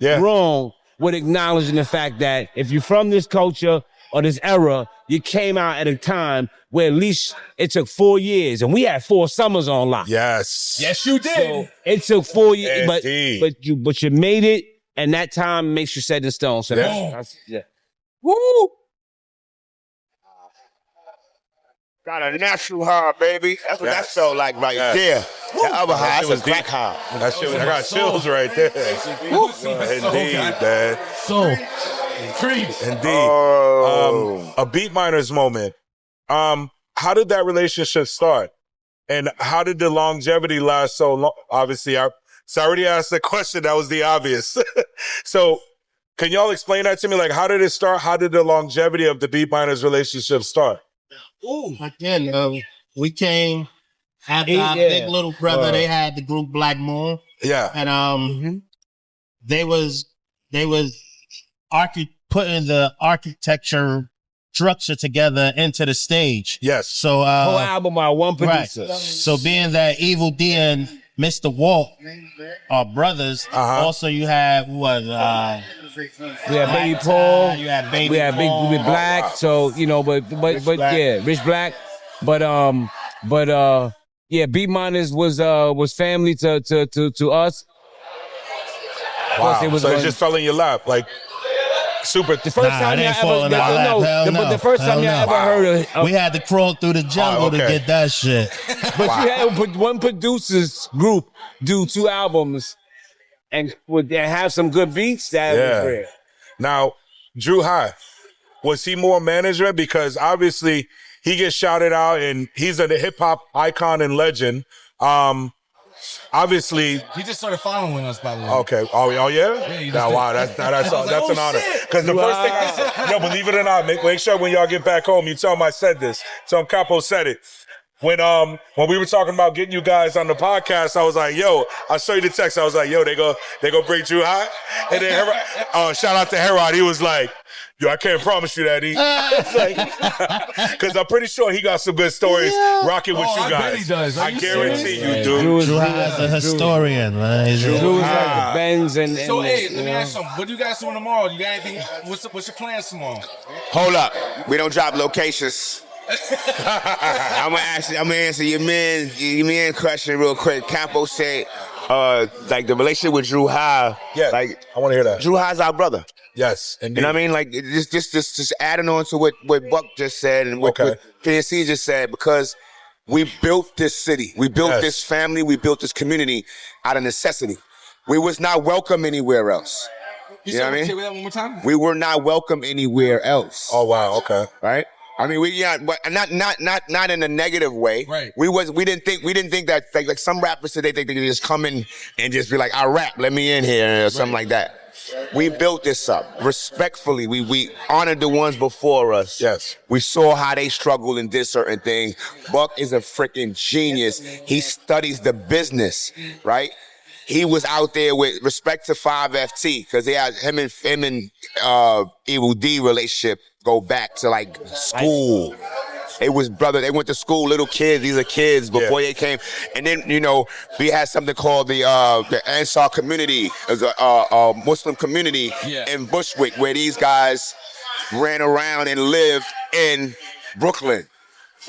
[SPEAKER 4] wrong with acknowledging the fact that if you're from this culture or this era, you came out at a time where at least it took 4 years, and we had 4 summers on lock.
[SPEAKER 2] Yes.
[SPEAKER 1] Yes, you did.
[SPEAKER 4] So it took 4 years,
[SPEAKER 2] Indeed.
[SPEAKER 4] but you made it, and that time makes you set in stone. So woo!
[SPEAKER 6] Got a natural high, baby. That's what that felt like there. The other high, that's a crack high.
[SPEAKER 2] That shit, I got chills right there. Indeed, man.
[SPEAKER 1] So,
[SPEAKER 2] indeed. A Beat Miners moment. How did that relationship start? And how did the longevity last so long? Obviously, I already asked the question. That was the obvious. So, can y'all explain that to me? Like, how did it start? How did the longevity of the Beat Miners relationship start?
[SPEAKER 3] Again, we came after our big little brother. They had the group Black Moon.
[SPEAKER 2] Yeah.
[SPEAKER 3] And they was putting the architecture structure together into the stage.
[SPEAKER 2] Yes.
[SPEAKER 3] So
[SPEAKER 4] Whole album by one producer.
[SPEAKER 3] Right. So being that Evil D and Mr. Walt are brothers, also you have what?
[SPEAKER 4] We had Baby Paul.
[SPEAKER 3] You had Baby
[SPEAKER 4] We had
[SPEAKER 3] Paul.
[SPEAKER 4] Big Black. So but
[SPEAKER 3] Black.
[SPEAKER 4] yeah, Rich Black. But yeah, Beat Miners was family to us.
[SPEAKER 2] Wow.
[SPEAKER 4] It was
[SPEAKER 2] So it just fell in your lap, like super.
[SPEAKER 4] The first time
[SPEAKER 3] it
[SPEAKER 4] y'all
[SPEAKER 3] ain't falling
[SPEAKER 4] ever,
[SPEAKER 3] out of lap. Hell no.
[SPEAKER 4] but the first time
[SPEAKER 3] Hell
[SPEAKER 4] y'all
[SPEAKER 3] no.
[SPEAKER 4] ever heard of,
[SPEAKER 3] We had to crawl through the jungle to get that shit.
[SPEAKER 4] but you had one producer's group do 2 albums and would have some good beats. That was rare.
[SPEAKER 2] Now, Drew High, was he more management? Because obviously he gets shouted out and he's a hip hop icon and legend. Obviously,
[SPEAKER 1] He just started following us, by the way.
[SPEAKER 2] okay. Oh yeah.
[SPEAKER 1] Yeah, you just
[SPEAKER 2] Wow, that's an honor. Because the first thing I said, believe it or not, make sure when y'all get back home, you tell him I said this. Tell him Capo said it. When we were talking about getting you guys on the podcast, I was like, yo, I'll show you the text. I was like, yo, they go bring Drew High. And then shout out to Herod. He was like, yo, I can't promise you that. Because I'm pretty sure he got some good stories rocking with you
[SPEAKER 1] I
[SPEAKER 2] guys.
[SPEAKER 1] bet he does.
[SPEAKER 2] I guarantee you, dude.
[SPEAKER 3] Drew High is a historian, man.
[SPEAKER 4] Drew was like the Benz and
[SPEAKER 1] So, hey, let me ask you something. What do you guys doing tomorrow? You got anything? What's your plans tomorrow?
[SPEAKER 5] Hold up. We don't drop locations. I'm gonna answer your man question real quick. Campo said, like the relationship with Drew High.
[SPEAKER 2] Yeah,
[SPEAKER 5] like
[SPEAKER 2] I want to hear that.
[SPEAKER 5] Drew High's our brother.
[SPEAKER 2] Yes, indeed.
[SPEAKER 5] You know what I mean? Like just adding on to what Buck just said and what PNC just said, because we built this city, we built this family, we built this community out of necessity. We was not welcome anywhere else. You know what I mean?
[SPEAKER 1] Say that one more time.
[SPEAKER 5] We were not welcome anywhere else.
[SPEAKER 2] Oh wow, okay.
[SPEAKER 5] Right? I mean, but not in a negative way.
[SPEAKER 1] Right.
[SPEAKER 5] We didn't think that like some rappers today think they could just come in and just be like, I rap, let me in here or something like that. We built this up respectfully. We honored the ones before us.
[SPEAKER 2] Yes.
[SPEAKER 5] We saw how they struggled and did certain things. Buck is a freaking genius. He studies the business, right? He was out there with respect to 5FT because they had him and Evil D relationship go back to like school. It was brother. They went to school, little kids. These are kids before they came. And then we had something called the Ansar community, a Muslim community in Bushwick, where these guys ran around and lived in Brooklyn.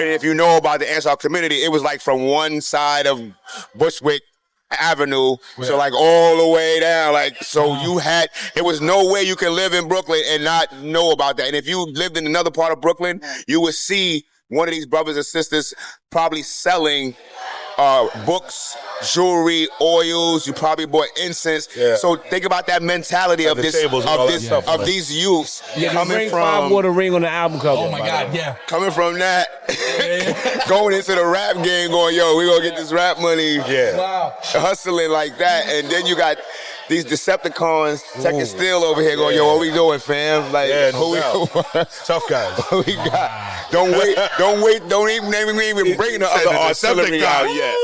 [SPEAKER 5] And if you know about the Ansar community, it was like from one side of Bushwick Avenue to like all the way down. Like, so it was no way you can live in Brooklyn and not know about that. And if you lived in another part of Brooklyn, you would see one of these brothers and sisters probably selling books, jewelry, oils. You probably bought incense. Yeah. So think about that mentality of these youths coming from
[SPEAKER 4] 5 Water ring on the album cover.
[SPEAKER 1] Oh my God, yeah.
[SPEAKER 5] Coming from that, going into the rap game, going, yo, we gonna get this rap money.
[SPEAKER 2] Yeah.
[SPEAKER 1] Wow.
[SPEAKER 5] Hustling like that, and then you got these Decepticons, Tek Steele over here going, yo, what we doing, fam? Like,
[SPEAKER 2] tough guys.
[SPEAKER 5] What we got? Don't even bring the other artillery out yet.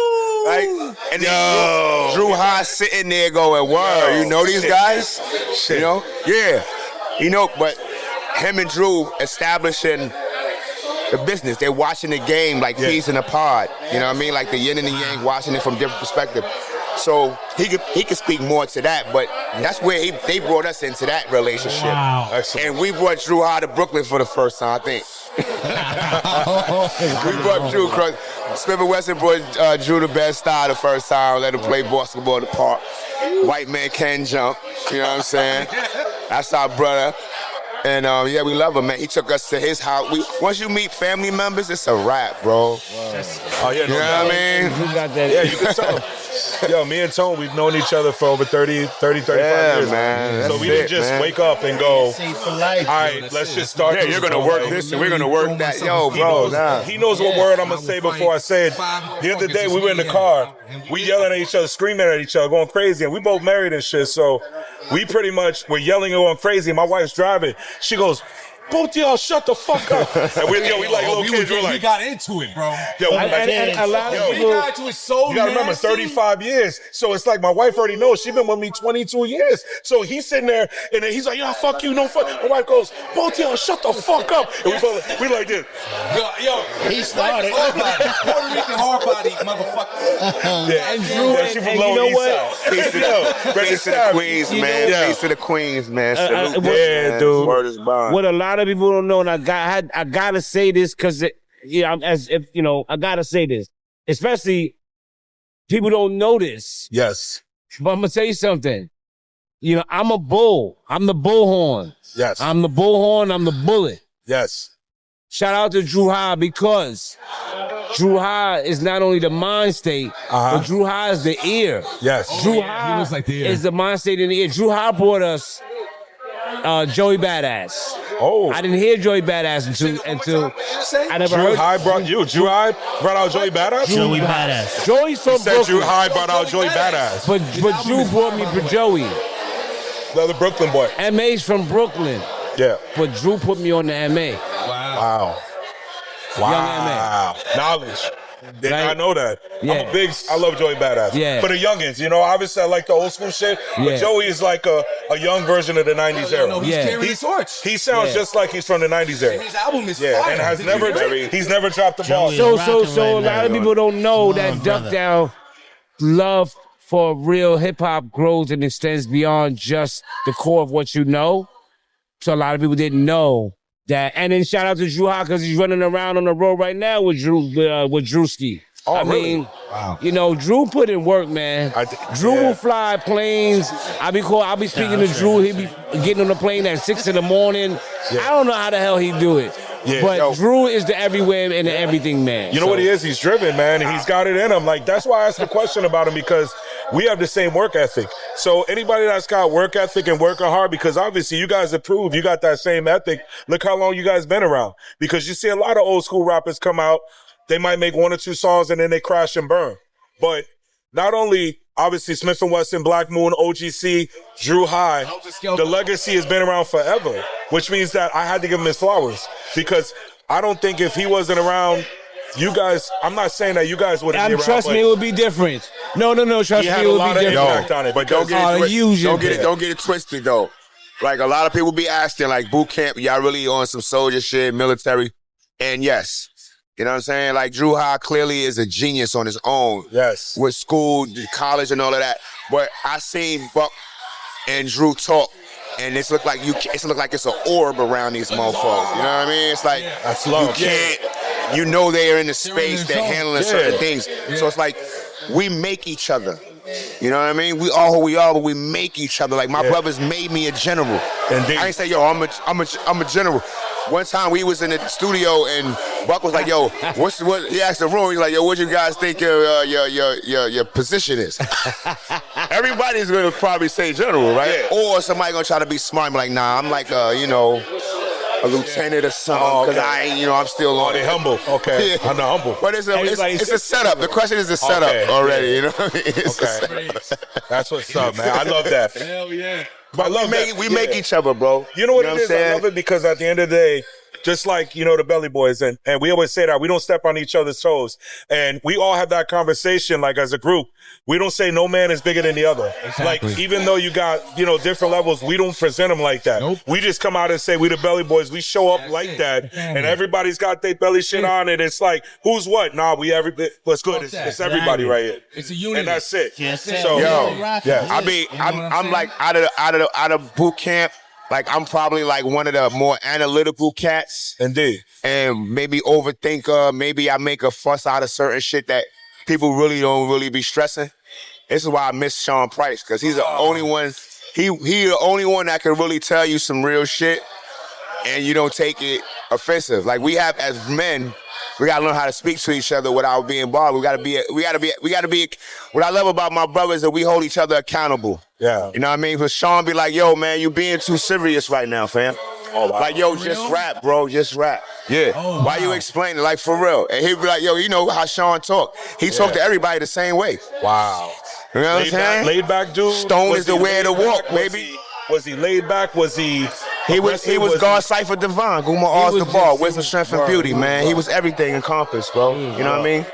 [SPEAKER 5] Right? And then Drew High sitting there going, word, you know these guys?
[SPEAKER 2] Shit.
[SPEAKER 5] You know? Yeah. But him and Drew establishing the business. They're watching the game like peas in a pod. You know what I mean? Like the yin and the yang, watching it from different perspectives. So he could speak more to that, but that's where they brought us into that relationship.
[SPEAKER 1] Wow.
[SPEAKER 2] Excellent.
[SPEAKER 5] And we brought Drew High to Brooklyn for the first time, I think. We brought Drew across. Smif-N-Wessun brought Drew to Bed-Stuy the first time, let him play basketball in the park. White man can jump, you know what I'm saying? That's our brother. And we love him, man. He took us to his house. Once you meet family members, it's a wrap, bro.
[SPEAKER 2] Wow. Oh, yeah,
[SPEAKER 5] you know what I mean?
[SPEAKER 4] You got that.
[SPEAKER 2] Yeah, you can tell. Yo, me and Tone, we've known each other for over 35 years.
[SPEAKER 5] Man.
[SPEAKER 2] So we didn't just wake up and go,
[SPEAKER 3] For life.
[SPEAKER 2] all right, let's just start.
[SPEAKER 5] Yeah, you're going to work this and we're going to work that. Yo, bro,
[SPEAKER 2] He knows what word I'm going to say before I say it. The other day, we were in the car. We yelling at each other, screaming at each other, going crazy. And we both married and shit. So we pretty much were yelling and going crazy. My wife's driving. She goes, both y'all shut the fuck up. And we like little kids. We're
[SPEAKER 1] We
[SPEAKER 2] like,
[SPEAKER 1] got into it, bro.
[SPEAKER 2] yo,
[SPEAKER 4] And a lot of
[SPEAKER 1] We
[SPEAKER 4] people,
[SPEAKER 1] got into it so
[SPEAKER 2] you gotta remember,
[SPEAKER 1] nasty.
[SPEAKER 2] 35 years. So it's like my wife already knows. She's been with me 22 years. So he's sitting there and then he's like, yo, fuck you, no fuck. My wife goes, both y'all shut the fuck up. And we like this.
[SPEAKER 1] Yo,
[SPEAKER 3] He started.
[SPEAKER 1] hard body, Puerto Rican hard body, motherfucker.
[SPEAKER 2] Yeah,
[SPEAKER 4] and Drew,
[SPEAKER 2] yeah, she from
[SPEAKER 4] and you
[SPEAKER 2] Lower
[SPEAKER 4] know
[SPEAKER 2] East
[SPEAKER 4] what?
[SPEAKER 2] Side.
[SPEAKER 5] Peace to the Queens,
[SPEAKER 4] You
[SPEAKER 5] man.
[SPEAKER 2] know-
[SPEAKER 5] Peace to the Queens, man. Salute,
[SPEAKER 2] yeah,
[SPEAKER 5] man.
[SPEAKER 2] dude.
[SPEAKER 5] Word is bond.
[SPEAKER 4] What a lot of people don't know, and I gotta say this because I gotta say this, especially people don't know this.
[SPEAKER 2] Yes.
[SPEAKER 4] But I'm gonna tell you something. You know, I'm a bull. I'm the bullhorn.
[SPEAKER 2] Yes.
[SPEAKER 4] I'm the bullhorn. I'm the bullet.
[SPEAKER 2] Yes.
[SPEAKER 4] Shout out to Drew High because Drew High is not only the mind state, but Drew High is the ear.
[SPEAKER 2] Yes.
[SPEAKER 4] Drew
[SPEAKER 1] He
[SPEAKER 4] High
[SPEAKER 1] was like the ear.
[SPEAKER 4] is the mind state in the ear. Drew High brought us Joey Badass.
[SPEAKER 2] Oh.
[SPEAKER 4] I didn't hear Joey Badass until I never
[SPEAKER 2] Drew
[SPEAKER 4] heard.
[SPEAKER 2] High brought you. Drew High brought out Joey Badass?
[SPEAKER 3] Joey Badass.
[SPEAKER 4] Joey's from
[SPEAKER 2] Said Drew
[SPEAKER 4] Brooklyn,
[SPEAKER 2] High brought out Joey Badass.
[SPEAKER 4] but Drew brought me for Joey.
[SPEAKER 2] The other Brooklyn boy.
[SPEAKER 4] MA's from Brooklyn,
[SPEAKER 2] Yeah.
[SPEAKER 4] but Drew put me on the MA.
[SPEAKER 2] Wow. Wow. Knowledge.
[SPEAKER 4] Right?
[SPEAKER 2] I know that.
[SPEAKER 4] Yeah.
[SPEAKER 2] I love Joey Badass.
[SPEAKER 4] Yeah.
[SPEAKER 2] For the youngins, obviously I like the old school shit,
[SPEAKER 4] Yeah.
[SPEAKER 2] but Joey is like a young version of the 90s era.
[SPEAKER 1] No, he's
[SPEAKER 4] Yeah.
[SPEAKER 1] carrying the torch.
[SPEAKER 2] He sounds
[SPEAKER 4] Yeah.
[SPEAKER 2] just like he's from the 90s era.
[SPEAKER 1] And his album is
[SPEAKER 2] Yeah,
[SPEAKER 1] fire.
[SPEAKER 2] and
[SPEAKER 1] Did you hear it?
[SPEAKER 2] he's never dropped the ball.
[SPEAKER 3] Joey-
[SPEAKER 4] So
[SPEAKER 3] rocking right
[SPEAKER 4] a lot of
[SPEAKER 3] now.
[SPEAKER 4] people don't know
[SPEAKER 3] Come on,
[SPEAKER 4] that Duck
[SPEAKER 3] brother.
[SPEAKER 4] Down love for real hip hop grows and extends beyond just the core of what you know. So a lot of people didn't know that. And then shout out to Drew High because he's running around on the road right now with Drewski.
[SPEAKER 2] Oh,
[SPEAKER 4] I
[SPEAKER 2] really?
[SPEAKER 4] mean, Drew put in work, man. Drew will fly planes. I'll be speaking to Drew. He'll be getting on the plane at 6 in the morning. I don't know how the hell he do it.
[SPEAKER 2] Yeah.
[SPEAKER 4] But
[SPEAKER 2] Yo.
[SPEAKER 4] Drew is the everywhere and the everything man.
[SPEAKER 2] You know what he is? He's driven, man, and he's got it in him. Like, that's why I asked the question about him, because we have the same work ethic. So anybody that's got work ethic and working hard, because obviously you guys have proved you got that same ethic. Look how long you guys been around. Because you see a lot of old school rappers come out, they might make 1 or 2 songs and then they crash and burn. But not only, obviously, Smif-N-Wessun, Black Moon, OGC, Drew High, the legacy has been around forever, which means that I had to give him his flowers. Because I don't think if he wasn't around, you guys, I'm not saying that you guys wouldn't be around.
[SPEAKER 4] Trust me, it would be different. No, trust
[SPEAKER 2] he
[SPEAKER 4] me,
[SPEAKER 2] had
[SPEAKER 4] it
[SPEAKER 2] a
[SPEAKER 4] would
[SPEAKER 2] lot
[SPEAKER 4] be
[SPEAKER 2] of
[SPEAKER 4] different.
[SPEAKER 2] impact on it.
[SPEAKER 5] But don't get
[SPEAKER 4] Oh,
[SPEAKER 5] it twisted.
[SPEAKER 4] huge
[SPEAKER 5] Don't get
[SPEAKER 4] impact.
[SPEAKER 5] don't get it twisted though. Like a lot of people be asking, like boot camp, y'all really on some soldier shit, military? And yes, you know what I'm saying? Like Drew High clearly is a genius on his own.
[SPEAKER 2] Yes.
[SPEAKER 5] With school, college, and all of that. But I seen Buck and Drew talk, and it's look like it's an orb around these motherfuckers. You know what I mean? It's like
[SPEAKER 2] That's
[SPEAKER 5] you
[SPEAKER 2] love.
[SPEAKER 5] can't. You know they're in the space,
[SPEAKER 1] their
[SPEAKER 5] they're
[SPEAKER 1] zone.
[SPEAKER 5] handling certain things. So it's like we make each other. You know what I mean? We are who we are, but we make each other. Like my brothers made me a general.
[SPEAKER 2] Indeed.
[SPEAKER 5] I ain't say, yo, I'm a general. One time we was in the studio and Buck was like, yo, what? He asked the room, he's like, yo, what you guys think your position is? Everybody's gonna probably say general, right?
[SPEAKER 2] Yeah.
[SPEAKER 5] Or somebody gonna try to be smart and be like, nah, I'm like a lieutenant or something, because I ain't, I'm still on
[SPEAKER 2] They
[SPEAKER 5] it.
[SPEAKER 2] humble. Okay.
[SPEAKER 5] Yeah.
[SPEAKER 2] I'm the humble.
[SPEAKER 5] But it's a setup. The question is a setup
[SPEAKER 2] Okay,
[SPEAKER 5] already,
[SPEAKER 2] yeah.
[SPEAKER 5] you know what I mean? It's a
[SPEAKER 2] Okay.
[SPEAKER 5] setup.
[SPEAKER 2] That's what's up, man. I love that.
[SPEAKER 1] Hell yeah.
[SPEAKER 2] I love that.
[SPEAKER 5] We make each other, bro.
[SPEAKER 2] You know what
[SPEAKER 5] You know
[SPEAKER 2] it
[SPEAKER 5] what
[SPEAKER 2] is?
[SPEAKER 5] I'm
[SPEAKER 2] I
[SPEAKER 5] saying?
[SPEAKER 2] love it because at the end of the day, just like, the Belly Boys, and we always say that we don't step on each other's toes. And we all have that conversation, like as a group. We don't say no man is bigger than the other. Like, even though you got, different levels, we don't present them like that.
[SPEAKER 1] Nope.
[SPEAKER 2] We just come out and say we the Belly Boys. We show up like that. And everybody's got their belly shit on. And it's like, who's what? Nah, what's good? It's everybody right here.
[SPEAKER 1] It's a unity.
[SPEAKER 2] And that's it.
[SPEAKER 3] Yes, sir.
[SPEAKER 2] So,
[SPEAKER 5] Yo,
[SPEAKER 2] yeah.
[SPEAKER 5] I mean,
[SPEAKER 1] You know what I'm
[SPEAKER 5] I'm
[SPEAKER 1] saying?
[SPEAKER 5] like out of boot camp. Like I'm probably like one of the more analytical cats,
[SPEAKER 2] Indeed.
[SPEAKER 5] and maybe overthinker. Maybe I make a fuss out of certain shit that people really don't really be stressing. This is why I miss Sean Price, because he's the only one. He the only one that can really tell you some real shit, and you don't take it offensive. Like we have as men. We gotta learn how to speak to each other without being bothered. We gotta be. What I love about my brothers is that we hold each other accountable.
[SPEAKER 2] Yeah.
[SPEAKER 5] You know what I mean? Because Sean be like, yo, man, you being too serious right now, fam.
[SPEAKER 2] Oh, wow.
[SPEAKER 5] Like, yo, just rap, bro. Just rap. Yeah.
[SPEAKER 1] Oh,
[SPEAKER 5] Why you explaining? Like, for real. And he'd be like, yo, you know how Sean talk. He talk to everybody the same way.
[SPEAKER 2] Wow.
[SPEAKER 5] You know what I'm saying?
[SPEAKER 2] Laid back dude.
[SPEAKER 5] Stone
[SPEAKER 2] Was
[SPEAKER 5] is the
[SPEAKER 2] he
[SPEAKER 5] way to
[SPEAKER 2] laid
[SPEAKER 5] walk,
[SPEAKER 2] back?
[SPEAKER 5] baby.
[SPEAKER 2] Was he laid back? Was he
[SPEAKER 5] He was God Cypher Divine, Guma Oz the ball, wisdom, strength, and beauty, man. He was everything encompassed, bro. You know what I mean?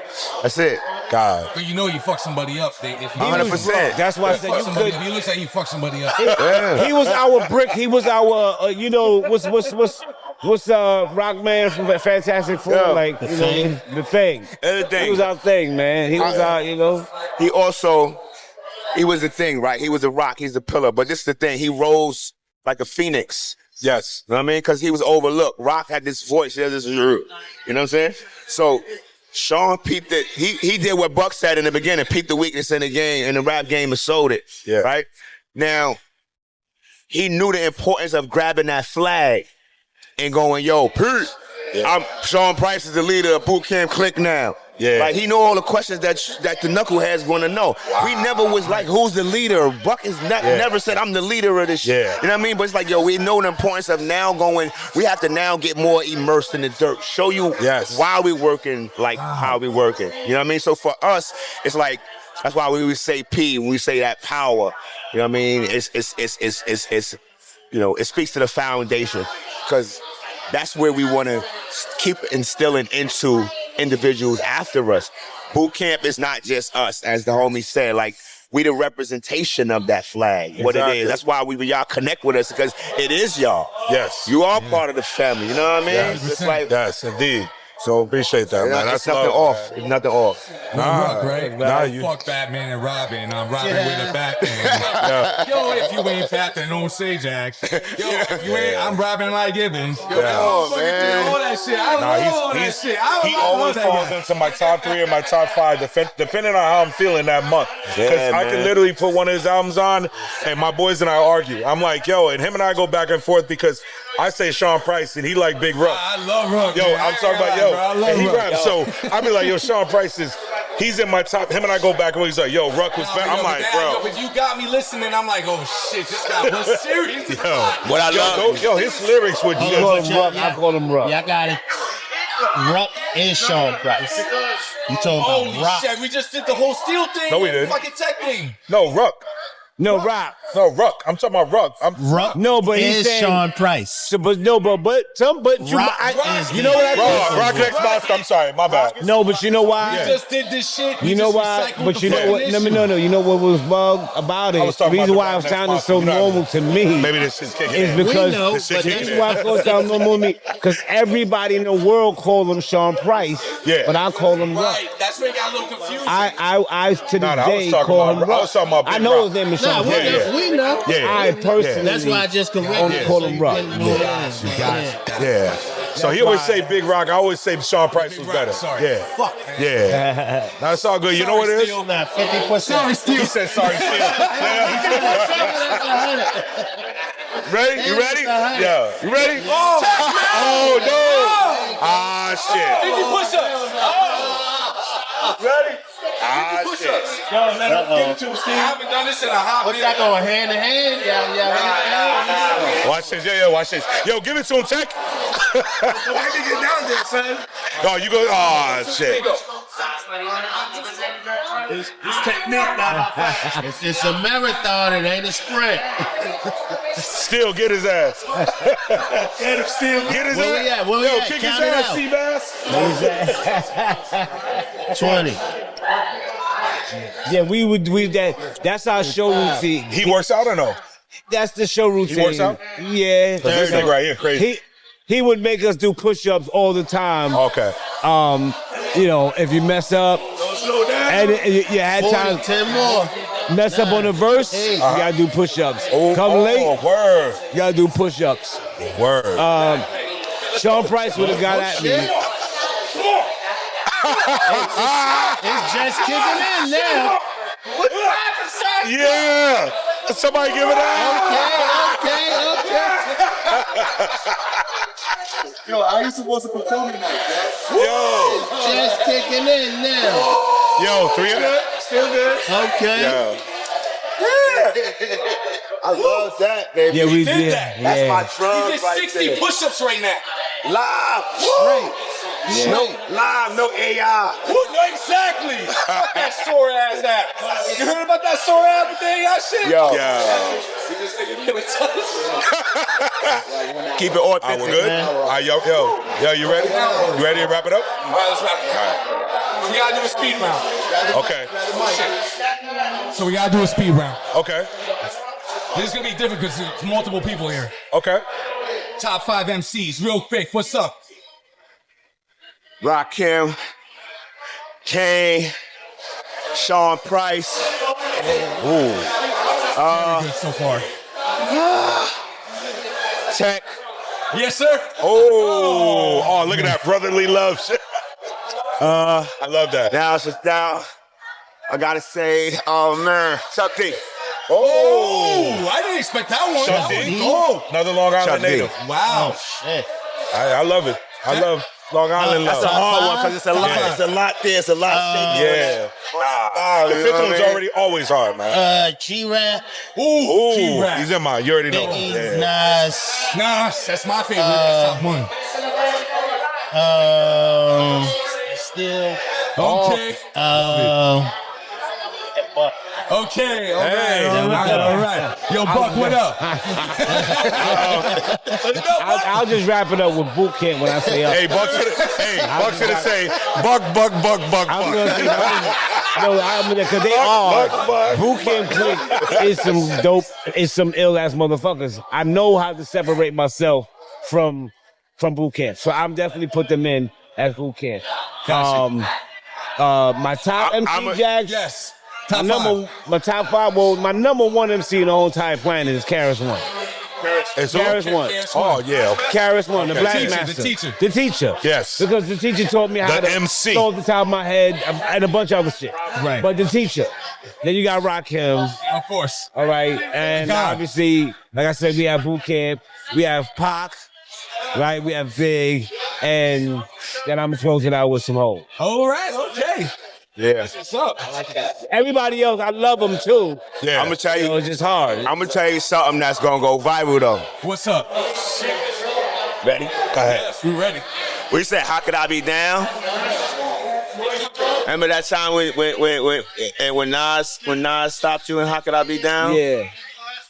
[SPEAKER 5] That's it.
[SPEAKER 2] God.
[SPEAKER 1] But you know you fuck somebody up. If
[SPEAKER 5] 100%.
[SPEAKER 4] That's why I said you could.
[SPEAKER 1] He looks like you fuck somebody up.
[SPEAKER 4] He was our brick. He was our, you know, what's Rock Man from Fantastic Four?
[SPEAKER 5] Yeah.
[SPEAKER 4] Like, you know, the thing. He was our thing, man. He was our, you know.
[SPEAKER 5] He was the thing, right? He was a rock. He's a pillar. But this is the thing. He rose like a phoenix.
[SPEAKER 2] Yes.
[SPEAKER 5] You know what I mean? Because he was overlooked. Rock had this voice. He had this, you know what I'm saying? So Sean peeped it. He did what Buck said in the beginning, peeped the weakness in the game, in the rap game, and sold it.
[SPEAKER 2] Yeah.
[SPEAKER 5] Right? Now, he knew the importance of grabbing that flag and going, yo, Pete, Sean Price is the leader of Boot Camp Clik now.
[SPEAKER 2] Yeah.
[SPEAKER 5] Like, he know all the questions that the knuckleheads want to know. We never was like, who's the leader? Buck is never said, I'm the leader of this shit.
[SPEAKER 2] Yeah.
[SPEAKER 5] You know what I mean? But it's like, yo, we know the importance of now going, we have to now get more immersed in the dirt. Show you why we working like how we working. You know what I mean? So for us, it's like, that's why we would say P when we say that power. You know what I mean? It's you know, it speaks to the foundation. Because that's where we want to keep instilling into individuals after us. Boot camp is not just us, as the homie said. Like, we the representation of that flag, what it is. That's why y'all connect with us, because it is y'all.
[SPEAKER 2] Yes.
[SPEAKER 5] You are part of the family, you know what I mean?
[SPEAKER 2] Yes.
[SPEAKER 5] It's like,
[SPEAKER 2] yes, indeed. So appreciate that, man.
[SPEAKER 5] It's
[SPEAKER 2] That's
[SPEAKER 5] nothing
[SPEAKER 2] love,
[SPEAKER 5] off.
[SPEAKER 2] man.
[SPEAKER 5] It's nothing off.
[SPEAKER 1] Fuck Batman and Robin. I'm Robin with a Batman. Yo, if you ain't Batman, don't say Jax. Yo, if you ain't, I'm Robin like Gibbons. Yo, I fucking did all that shit. I love all that shit.
[SPEAKER 2] He always falls into my top 3 or my top 5, depending on how I'm feeling that month. Because I can literally put one of his albums on, and my boys and I argue. I'm like, yo, and him and I go back and forth because I say Sean Price and he like Big Ruck.
[SPEAKER 1] I love Ruck.
[SPEAKER 2] Yo,
[SPEAKER 1] man.
[SPEAKER 2] I'm talking about yo,
[SPEAKER 1] I love
[SPEAKER 2] and he
[SPEAKER 1] Ruck.
[SPEAKER 2] raps. So I be like, yo, Sean Price he's in my top. Him and I go back and he's like, yo, Ruck was better. I'm like, bro.
[SPEAKER 1] But you got me listening. I'm like, oh shit, this guy was serious.
[SPEAKER 2] Yo,
[SPEAKER 5] what I love.
[SPEAKER 2] Yo, his lyrics would
[SPEAKER 4] I call him Ruck. I call him Ruck.
[SPEAKER 3] Yeah, I got it. Ruck and Sean Price. You talking
[SPEAKER 1] Holy
[SPEAKER 3] about Rock?
[SPEAKER 1] shit, we just did the whole Steel thing.
[SPEAKER 2] No, we didn't.
[SPEAKER 1] Fucking Tech thing.
[SPEAKER 2] No, Ruck.
[SPEAKER 4] No, Rock.
[SPEAKER 2] No, Ruck. I'm talking about Ruck.
[SPEAKER 3] Ruck
[SPEAKER 4] No, but he's
[SPEAKER 3] and
[SPEAKER 4] saying
[SPEAKER 3] Sean Price.
[SPEAKER 4] So, but no, but you, you know what I think?
[SPEAKER 2] Rock X Monster. I'm sorry, my bad.
[SPEAKER 4] No, but you know why?
[SPEAKER 1] We just did this shit.
[SPEAKER 4] You know why? But you know what? No. You know what was bug about it? The reason why it sounded so normal to me
[SPEAKER 2] Maybe this shit's kicking
[SPEAKER 4] is
[SPEAKER 2] in.
[SPEAKER 4] because
[SPEAKER 3] We know,
[SPEAKER 2] This shit
[SPEAKER 3] but
[SPEAKER 2] kicking
[SPEAKER 4] this
[SPEAKER 2] in.
[SPEAKER 4] is why I thought it sounded normal to me. Because everybody in the world call him Sean Price, but I call him Ruck.
[SPEAKER 1] Right, that's where it got a little confusing.
[SPEAKER 4] I to
[SPEAKER 2] No,
[SPEAKER 4] this
[SPEAKER 2] I was
[SPEAKER 4] day
[SPEAKER 2] talking
[SPEAKER 4] call
[SPEAKER 2] about-
[SPEAKER 4] him
[SPEAKER 2] I was talking
[SPEAKER 4] Ruck.
[SPEAKER 2] about Big
[SPEAKER 4] I know
[SPEAKER 2] Rock.
[SPEAKER 4] his name is
[SPEAKER 3] Nah,
[SPEAKER 4] Sean Price.
[SPEAKER 3] we know.
[SPEAKER 4] I personally
[SPEAKER 3] That's why I just corrected
[SPEAKER 4] only call him Ruck.
[SPEAKER 2] Yeah. So he always say Big Rock. I always say Sean Price was better.
[SPEAKER 1] Sorry.
[SPEAKER 2] Yeah.
[SPEAKER 1] Fuck.
[SPEAKER 2] Yeah. That's all good. You know what it is?
[SPEAKER 3] Nah, 50%.
[SPEAKER 1] Sorry, Steve.
[SPEAKER 2] He said sorry, Steve. Ready? You ready? Yeah. You ready? Oh no! Ah shit.
[SPEAKER 1] 50 push-ups.
[SPEAKER 2] Ready? Ah shit.
[SPEAKER 1] Yo, let him give it to him, Steve. I haven't done this in a hot
[SPEAKER 3] What's that going hand in hand? Yeah.
[SPEAKER 2] Watch this. Yeah, watch this. Yo, give it to him, Tek. I can get down there, son. Oh, you go. Oh shit.
[SPEAKER 3] It's technique now. It's a marathon. It ain't a sprint.
[SPEAKER 2] Still get his ass. Get him, still get his
[SPEAKER 3] Where we
[SPEAKER 2] ass.
[SPEAKER 3] at? Where we
[SPEAKER 2] Yo,
[SPEAKER 3] at?
[SPEAKER 2] kick
[SPEAKER 3] Count
[SPEAKER 2] his
[SPEAKER 3] it
[SPEAKER 2] ass,
[SPEAKER 3] out.
[SPEAKER 2] Seabass.
[SPEAKER 3] 20.
[SPEAKER 4] Yeah, that's our show routine.
[SPEAKER 2] He works out or no?
[SPEAKER 4] That's the show routine.
[SPEAKER 2] He works out?
[SPEAKER 4] Yeah.
[SPEAKER 2] This nigga right here, crazy.
[SPEAKER 4] He would make us do push-ups all the time.
[SPEAKER 2] Okay.
[SPEAKER 4] You know, if you mess up, and you had
[SPEAKER 3] 40,
[SPEAKER 4] time
[SPEAKER 3] 10 more.
[SPEAKER 4] mess up on a verse, you gotta do push-ups. Come late,
[SPEAKER 2] Word.
[SPEAKER 4] you gotta do push-ups.
[SPEAKER 2] Word.
[SPEAKER 4] Sean Price would have got at me.
[SPEAKER 3] It's just kicking in now.
[SPEAKER 2] Yeah. Somebody give it out.
[SPEAKER 3] Okay.
[SPEAKER 7] Yo, how you supposed to perform tonight,
[SPEAKER 2] Yo.
[SPEAKER 3] Just kicking in now.
[SPEAKER 2] Yo, 300.
[SPEAKER 7] Still good?
[SPEAKER 3] Okay.
[SPEAKER 2] Yeah.
[SPEAKER 5] I love that, baby.
[SPEAKER 4] Yeah, we
[SPEAKER 1] did
[SPEAKER 4] did.
[SPEAKER 1] that.
[SPEAKER 5] That's
[SPEAKER 4] Yeah.
[SPEAKER 5] my
[SPEAKER 1] He
[SPEAKER 5] drug
[SPEAKER 1] did
[SPEAKER 5] right
[SPEAKER 1] 60
[SPEAKER 5] there.
[SPEAKER 1] push-ups right now.
[SPEAKER 5] Live. Woo.
[SPEAKER 6] No live, no AI.
[SPEAKER 1] Exactly. That sore ass app. You heard about that sore app with the AI shit?
[SPEAKER 6] Yo. Keep it authentic,
[SPEAKER 2] We're good?
[SPEAKER 6] man.
[SPEAKER 2] All right, yo, you ready? You ready to wrap it up?
[SPEAKER 1] All right, let's wrap it up. We gotta do a speed round.
[SPEAKER 2] Okay.
[SPEAKER 1] So we gotta do a speed round.
[SPEAKER 2] Okay.
[SPEAKER 1] This is gonna be different because there's multiple people here.
[SPEAKER 2] Okay.
[SPEAKER 1] Top 5 MCs, real quick. What's up?
[SPEAKER 6] Rakim, Kane, Sean Price.
[SPEAKER 1] Very good so far.
[SPEAKER 6] Tek.
[SPEAKER 1] Yes, sir.
[SPEAKER 2] Oh, look at that brotherly love shit. I love that.
[SPEAKER 6] Now it's just down. I gotta say, oh man, Chuck D.
[SPEAKER 1] Oh, I didn't expect that one.
[SPEAKER 2] Chuck
[SPEAKER 1] That
[SPEAKER 2] D.
[SPEAKER 1] was cold.
[SPEAKER 2] Another Long Island
[SPEAKER 6] Chuck D.
[SPEAKER 2] native.
[SPEAKER 1] Wow.
[SPEAKER 2] I love it. I love Long Island love.
[SPEAKER 6] That's a hard one because it's a lot. It's a lot there. It's a lot.
[SPEAKER 2] Yeah. The fifth one's already always hard, man.
[SPEAKER 3] G-Rap,
[SPEAKER 2] Ooh,
[SPEAKER 1] G-Rap.
[SPEAKER 2] he's in mine. You already know.
[SPEAKER 3] Biggie,
[SPEAKER 2] Yeah.
[SPEAKER 3] Nas,
[SPEAKER 1] That's my favorite. Top one.
[SPEAKER 3] Still,
[SPEAKER 1] Okay. Okay. All right. Yo, Buck, what up?
[SPEAKER 4] I'll just wrap it up with Boot Camp when I say up.
[SPEAKER 2] Hey, Buck's gonna say, Buck.
[SPEAKER 4] I'm gonna say, because they are. Boot Camp Clik is some dope, is some ill ass motherfuckers. I know how to separate myself from Boot Camp, so I'm definitely put them in as Boot Camp. My top MC Jags.
[SPEAKER 1] Yes.
[SPEAKER 4] My top 5. Well, my number 1 MC in the whole entire planet is Karis One. Karis One.
[SPEAKER 2] Oh, yeah.
[SPEAKER 4] Karis One, the Black
[SPEAKER 1] Teacher,
[SPEAKER 4] Master.
[SPEAKER 1] the teacher.
[SPEAKER 2] Yes.
[SPEAKER 4] Because the teacher taught me how
[SPEAKER 2] The
[SPEAKER 4] to
[SPEAKER 2] MC.
[SPEAKER 4] throw off the top of my head and a bunch of other shit.
[SPEAKER 1] Right.
[SPEAKER 4] But the teacher. Then you got Rakim.
[SPEAKER 1] Of course.
[SPEAKER 4] All right. And
[SPEAKER 1] God.
[SPEAKER 4] obviously, like I said, we have Boot Camp. We have Pac. Right. We have Big. And then I'm closing out with some hoes.
[SPEAKER 1] All right. Okay.
[SPEAKER 6] Yeah.
[SPEAKER 1] What's up?
[SPEAKER 4] Everybody else, I love them too.
[SPEAKER 2] Yeah.
[SPEAKER 6] I'm gonna tell you.
[SPEAKER 4] It's just hard.
[SPEAKER 6] I'm gonna tell you something that's gonna go viral though.
[SPEAKER 1] What's up?
[SPEAKER 6] Ready?
[SPEAKER 2] Go ahead.
[SPEAKER 1] We ready.
[SPEAKER 6] We said, "How could I be down?" Remember that time when Nas stopped you and "How could I be down?"
[SPEAKER 4] Yeah.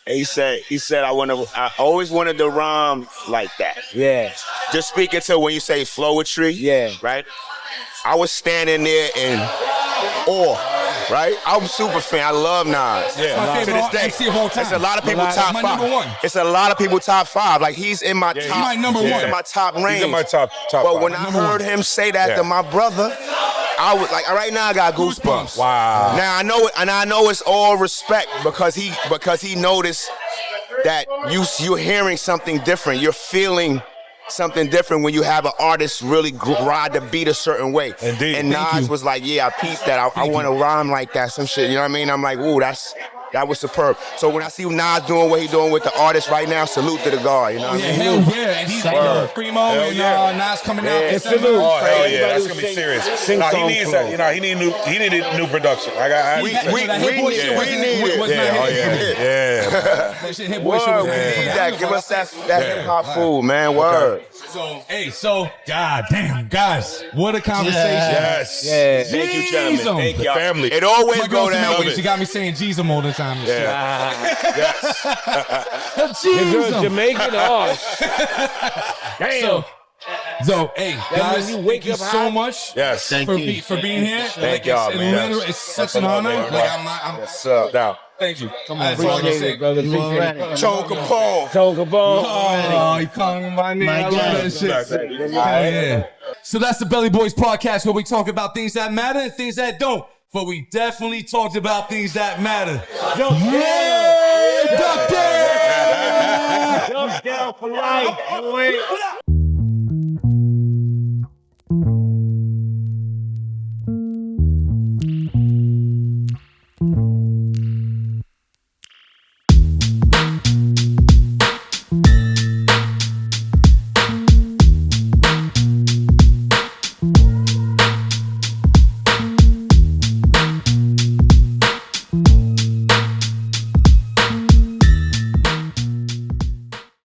[SPEAKER 6] And he said, I always wanted to rhyme like that.
[SPEAKER 4] Yeah.
[SPEAKER 6] Just speaking to when you say flowetry.
[SPEAKER 4] Yeah.
[SPEAKER 6] Right. I was standing there in awe. Right? I'm a super fan. I love Nas.
[SPEAKER 2] Yeah.
[SPEAKER 1] My
[SPEAKER 6] To
[SPEAKER 1] favorite
[SPEAKER 6] this day.
[SPEAKER 1] MC of all time.
[SPEAKER 6] It's a lot of people top
[SPEAKER 1] my
[SPEAKER 6] 5.
[SPEAKER 1] number 1.
[SPEAKER 6] It's a lot of people top 5. Like he's in my top.
[SPEAKER 1] he's my number
[SPEAKER 6] He's
[SPEAKER 1] 1.
[SPEAKER 6] in my top range.
[SPEAKER 2] He's in my top
[SPEAKER 6] But
[SPEAKER 2] 5.
[SPEAKER 6] when I heard him say that to my brother, I was like, right now I got goosebumps.
[SPEAKER 2] Wow.
[SPEAKER 6] Now I know it, and I know it's all respect because he noticed that you're hearing something different. You're feeling something different when you have an artist really ride the beat a certain way.
[SPEAKER 2] Indeed.
[SPEAKER 6] And Nas was like, yeah, I peeped that. I want to rhyme like that, some shit. You know what I mean? I'm like, ooh, that was superb. So when I see Nas doing what he's doing with the artist right now, salute to the guard. You know what I mean?
[SPEAKER 1] Hell yeah. And he's Primo and Nas coming out.
[SPEAKER 4] It's salute.
[SPEAKER 2] Oh, hell yeah. That's
[SPEAKER 4] Everybody
[SPEAKER 2] gonna be
[SPEAKER 4] sing-
[SPEAKER 2] serious.
[SPEAKER 4] sing
[SPEAKER 2] Nah, he
[SPEAKER 4] song
[SPEAKER 2] needs
[SPEAKER 4] flow.
[SPEAKER 2] that. You know, he needed new production. Like
[SPEAKER 6] We
[SPEAKER 1] That Hit Boy shit wasn't
[SPEAKER 6] need it.
[SPEAKER 1] was not
[SPEAKER 2] Yeah, oh
[SPEAKER 1] hitting for me.
[SPEAKER 2] yeah.
[SPEAKER 1] That shit Hit Boy shit
[SPEAKER 6] Word,
[SPEAKER 1] was
[SPEAKER 6] we
[SPEAKER 1] hitting for me.
[SPEAKER 6] need that. Give us that hip hop food, man. Word.
[SPEAKER 1] So, God damn, guys, what a conversation.
[SPEAKER 2] Yes.
[SPEAKER 4] Yeah.
[SPEAKER 6] Thank you, gentlemen.
[SPEAKER 1] Jeez-um.
[SPEAKER 6] Thank
[SPEAKER 2] The
[SPEAKER 6] y'all.
[SPEAKER 2] family.
[SPEAKER 6] It always
[SPEAKER 1] My
[SPEAKER 6] go
[SPEAKER 1] girl's
[SPEAKER 6] down.
[SPEAKER 1] Jamaican. She got me saying Jesus all the time. And
[SPEAKER 2] Yeah. Yes.
[SPEAKER 1] shit.
[SPEAKER 4] Your girl
[SPEAKER 1] Jesus.
[SPEAKER 4] Jamaican? Oh, damn.
[SPEAKER 1] So, hey, guys,
[SPEAKER 4] you
[SPEAKER 1] thank
[SPEAKER 4] wake
[SPEAKER 1] you
[SPEAKER 4] up
[SPEAKER 1] so
[SPEAKER 4] high?
[SPEAKER 1] much
[SPEAKER 2] Yes.
[SPEAKER 3] Thank you.
[SPEAKER 1] for being here.
[SPEAKER 6] Thank y'all, man.
[SPEAKER 1] It's such an honor. Like, I'm
[SPEAKER 2] What's up? Now.
[SPEAKER 1] thank you. Come
[SPEAKER 4] I appreciate it, brother. Appreciate it.
[SPEAKER 6] Choke Capone.
[SPEAKER 4] Toga Ball.
[SPEAKER 1] Oh, he calling my name. I love that shit. Hell yeah. So that's the Belly Boys podcast where we talk about things that matter and things that don't. But we definitely talked about things that matter. Yeah! Duck down!
[SPEAKER 4] Jump down for life, boy.